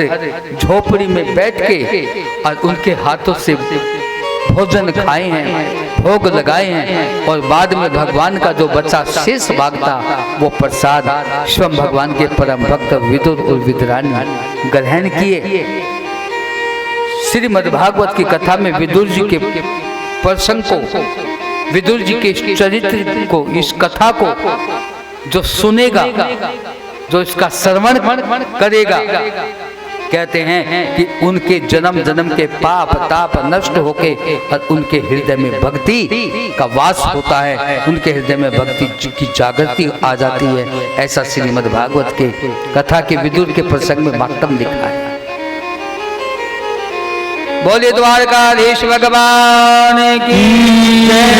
झोपड़ी में बैठ के और उनके हाथों से भोजन खाए हैं, भोग लगाए हैं और बाद में भगवान का जो बचा शेष भाग था वो प्रसाद स्वयं भगवान के परम भक्त विदुर और विद्रानी ग्रहण किए। श्रीमद्भागवत की कथा में विदुर जी के प्रसंग को, विदुर जी के चरित्र को, इस कथा को जो सुनेगा, जो इसका श्रवण करेगा, कहते हैं कि उनके जन्म जन्म के पाप ताप नष्ट होके और उनके हृदय में भक्ति का वास होता है, उनके हृदय में भक्ति की जागृति आ जाती है। ऐसा श्रीमद्भागवत के कथा के विदुर के प्रसंग में मातम लिखा है। बोले द्वारकाधीश भगवान की जय,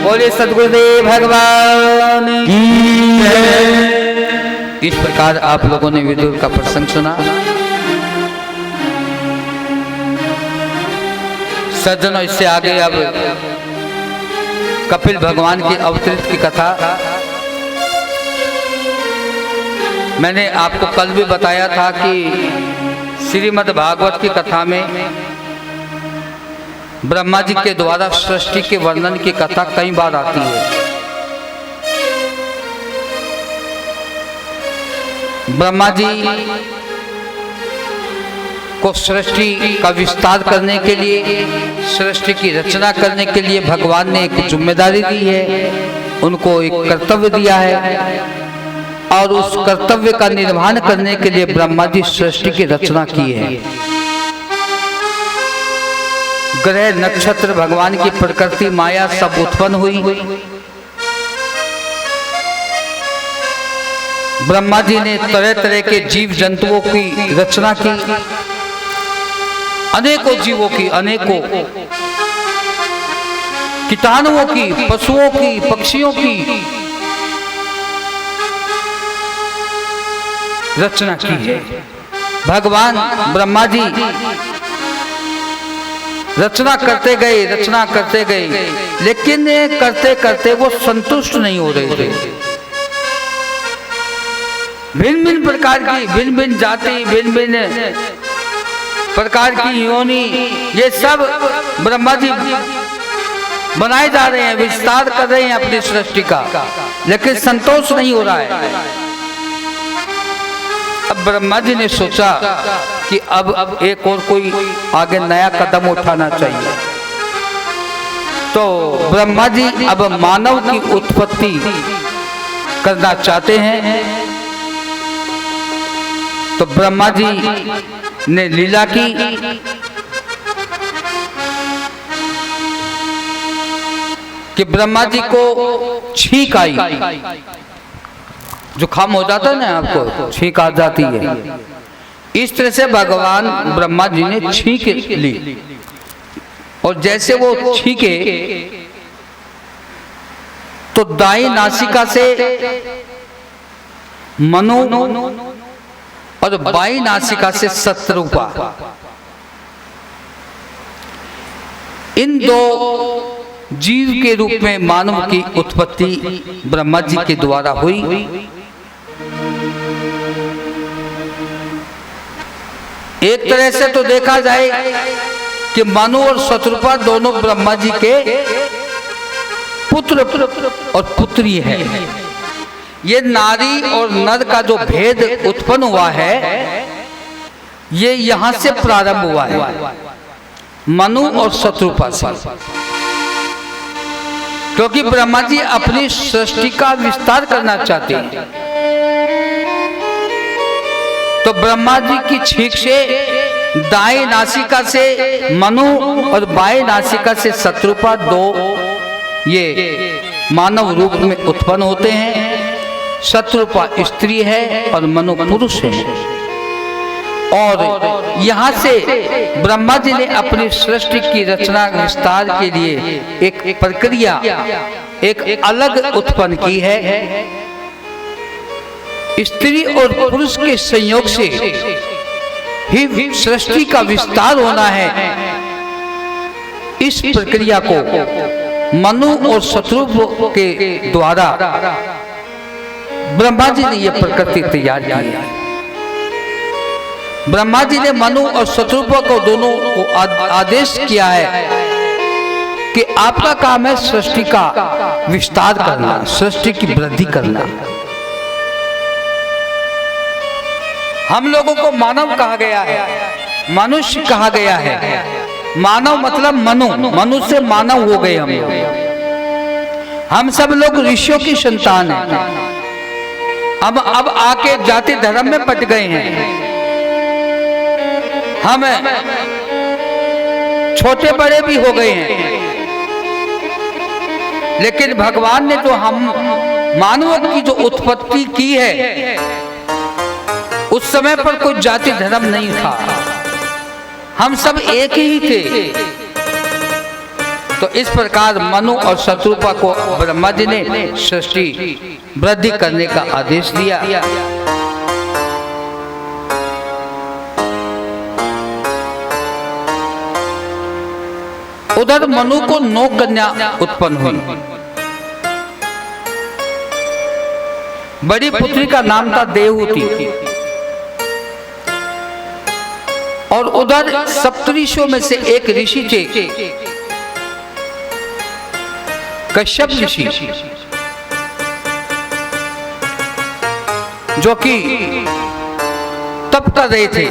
बोले सद्गुरुदेव भगवान की जय। इस प्रकार आप लोगों ने विदुर का प्रसंग सुना। सज्जनों, इससे आगे अब कपिल भगवान की अवतरित की कथा। मैंने आपको कल भी बताया था कि श्रीमद् भागवत की कथा में ब्रह्मा जी के द्वारा सृष्टि के वर्णन की कथा कई बार आती है। ब्रह्मा जी को सृष्टि का विस्तार करने के लिए, सृष्टि की रचना करने के लिए भगवान ने एक जिम्मेदारी दी है, उनको एक कर्तव्य दिया है। और उस कर्तव्य का निर्वहन करने के लिए ब्रह्मा जी सृष्टि की रचना की है। ग्रह नक्षत्र भगवान की प्रकृति माया सब उत्पन्न हुई। ब्रह्मा जी ने तरह तरह के जीव जंतुओं की रचना की, अनेकों जीवों की, अनेकों कीटाणुओं की, पशुओं की, पक्षियों की रचना की है। भगवान ब्रह्मा जी रचना करते गए, लेकिन करते करते वो संतुष्ट नहीं हो रहे थे। भिन्न भिन्न प्रकार की, भिन्न भिन्न जाति, भिन्न भिन्न प्रकार की योनि, ये सब ब्रह्मा जी बनाए जा रहे हैं, विस्तार कर रहे हैं अपनी सृष्टि का, लेकिन संतोष नहीं हो रहा है। अब ब्रह्मा जी ने सोचा कि अब एक और कोई आगे नया कदम उठाना चाहिए। तो ब्रह्मा जी अब मानव की उत्पत्ति करना चाहते हैं। तो ब्रह्मा जी ने लीला की कि ब्रह्मा जी को छींक आई, जुकाम हो जाता है ना, आपको छींक आ जाती है। इस तरह से भगवान ब्रह्मा जी ने छींक ली, और जैसे वो छींके तो दाई नासिका से मनु और बाई नासिका से शत्रुपा, इन दो जीव के रूप में मानव की उत्पत्ति ब्रह्मा जी के द्वारा हुई। एक तरह से तो देखा जाए कि मनु और शत्रुपा दोनों ब्रह्मा जी के पुत्र और पुत्री है। ये नारी और नर का जो भेद उत्पन्न हुआ है, ये यहां से प्रारंभ हुआ है, मनु और शत्रुपा से। क्योंकि ब्रह्मा जी अपनी सृष्टि का विस्तार करना चाहते हैं, तो ब्रह्मा जी की छींक से दाएं नासिका से मनु और बाएं नासिका से शत्रुपा दो ये मानव रूप में उत्पन्न होते हैं। शत्रुपा स्त्री है और मनु पुरुष है। और यहाँ से ब्रह्मा जी ने अपनी सृष्टि की रचना विस्तार के लिए एक प्रक्रिया, एक अलग उत्पन्न की है। स्त्री और पुरुष के संयोग से ही सृष्टि का विस्तार होना है। इस प्रक्रिया को मनु और शत्रुपा के द्वारा ब्रह्मा जी ने यह प्रकृति तैयार की है। ब्रह्मा जी ने मनु और शत्रुपा को दोनों को आदेश किया है कि आपका काम है सृष्टि का विस्तार करना, सृष्टि की वृद्धि करना। हम लोगों को मानव कहा गया है, मनुष्य कहा गया है। मानव मतलब मनु, मनु से मानव हो गए हम लोग। हम सब लोग ऋषियों की संतान हैं। अब आके जाति धर्म में पट गए हैं। हम छोटे बड़े भी हो गए हैं, लेकिन भगवान ने जो हम मानवों की जो उत्पत्ति की है, उस समय पर कोई जाति धर्म नहीं था, हम सब एक ही थे। तो इस प्रकार मनु और शत्रुपा को ब्रह्मा जी ने सृष्टि वृद्धि करने का आदेश दिया। उधर मनु को 9 कन्या उत्पन्न हुई। बड़ी पुत्री का नाम था देवहूति, और उधर सप्तऋषियों में से एक ऋषि थे, कश्यप ऋषि, जो कि तप कर रहे थे।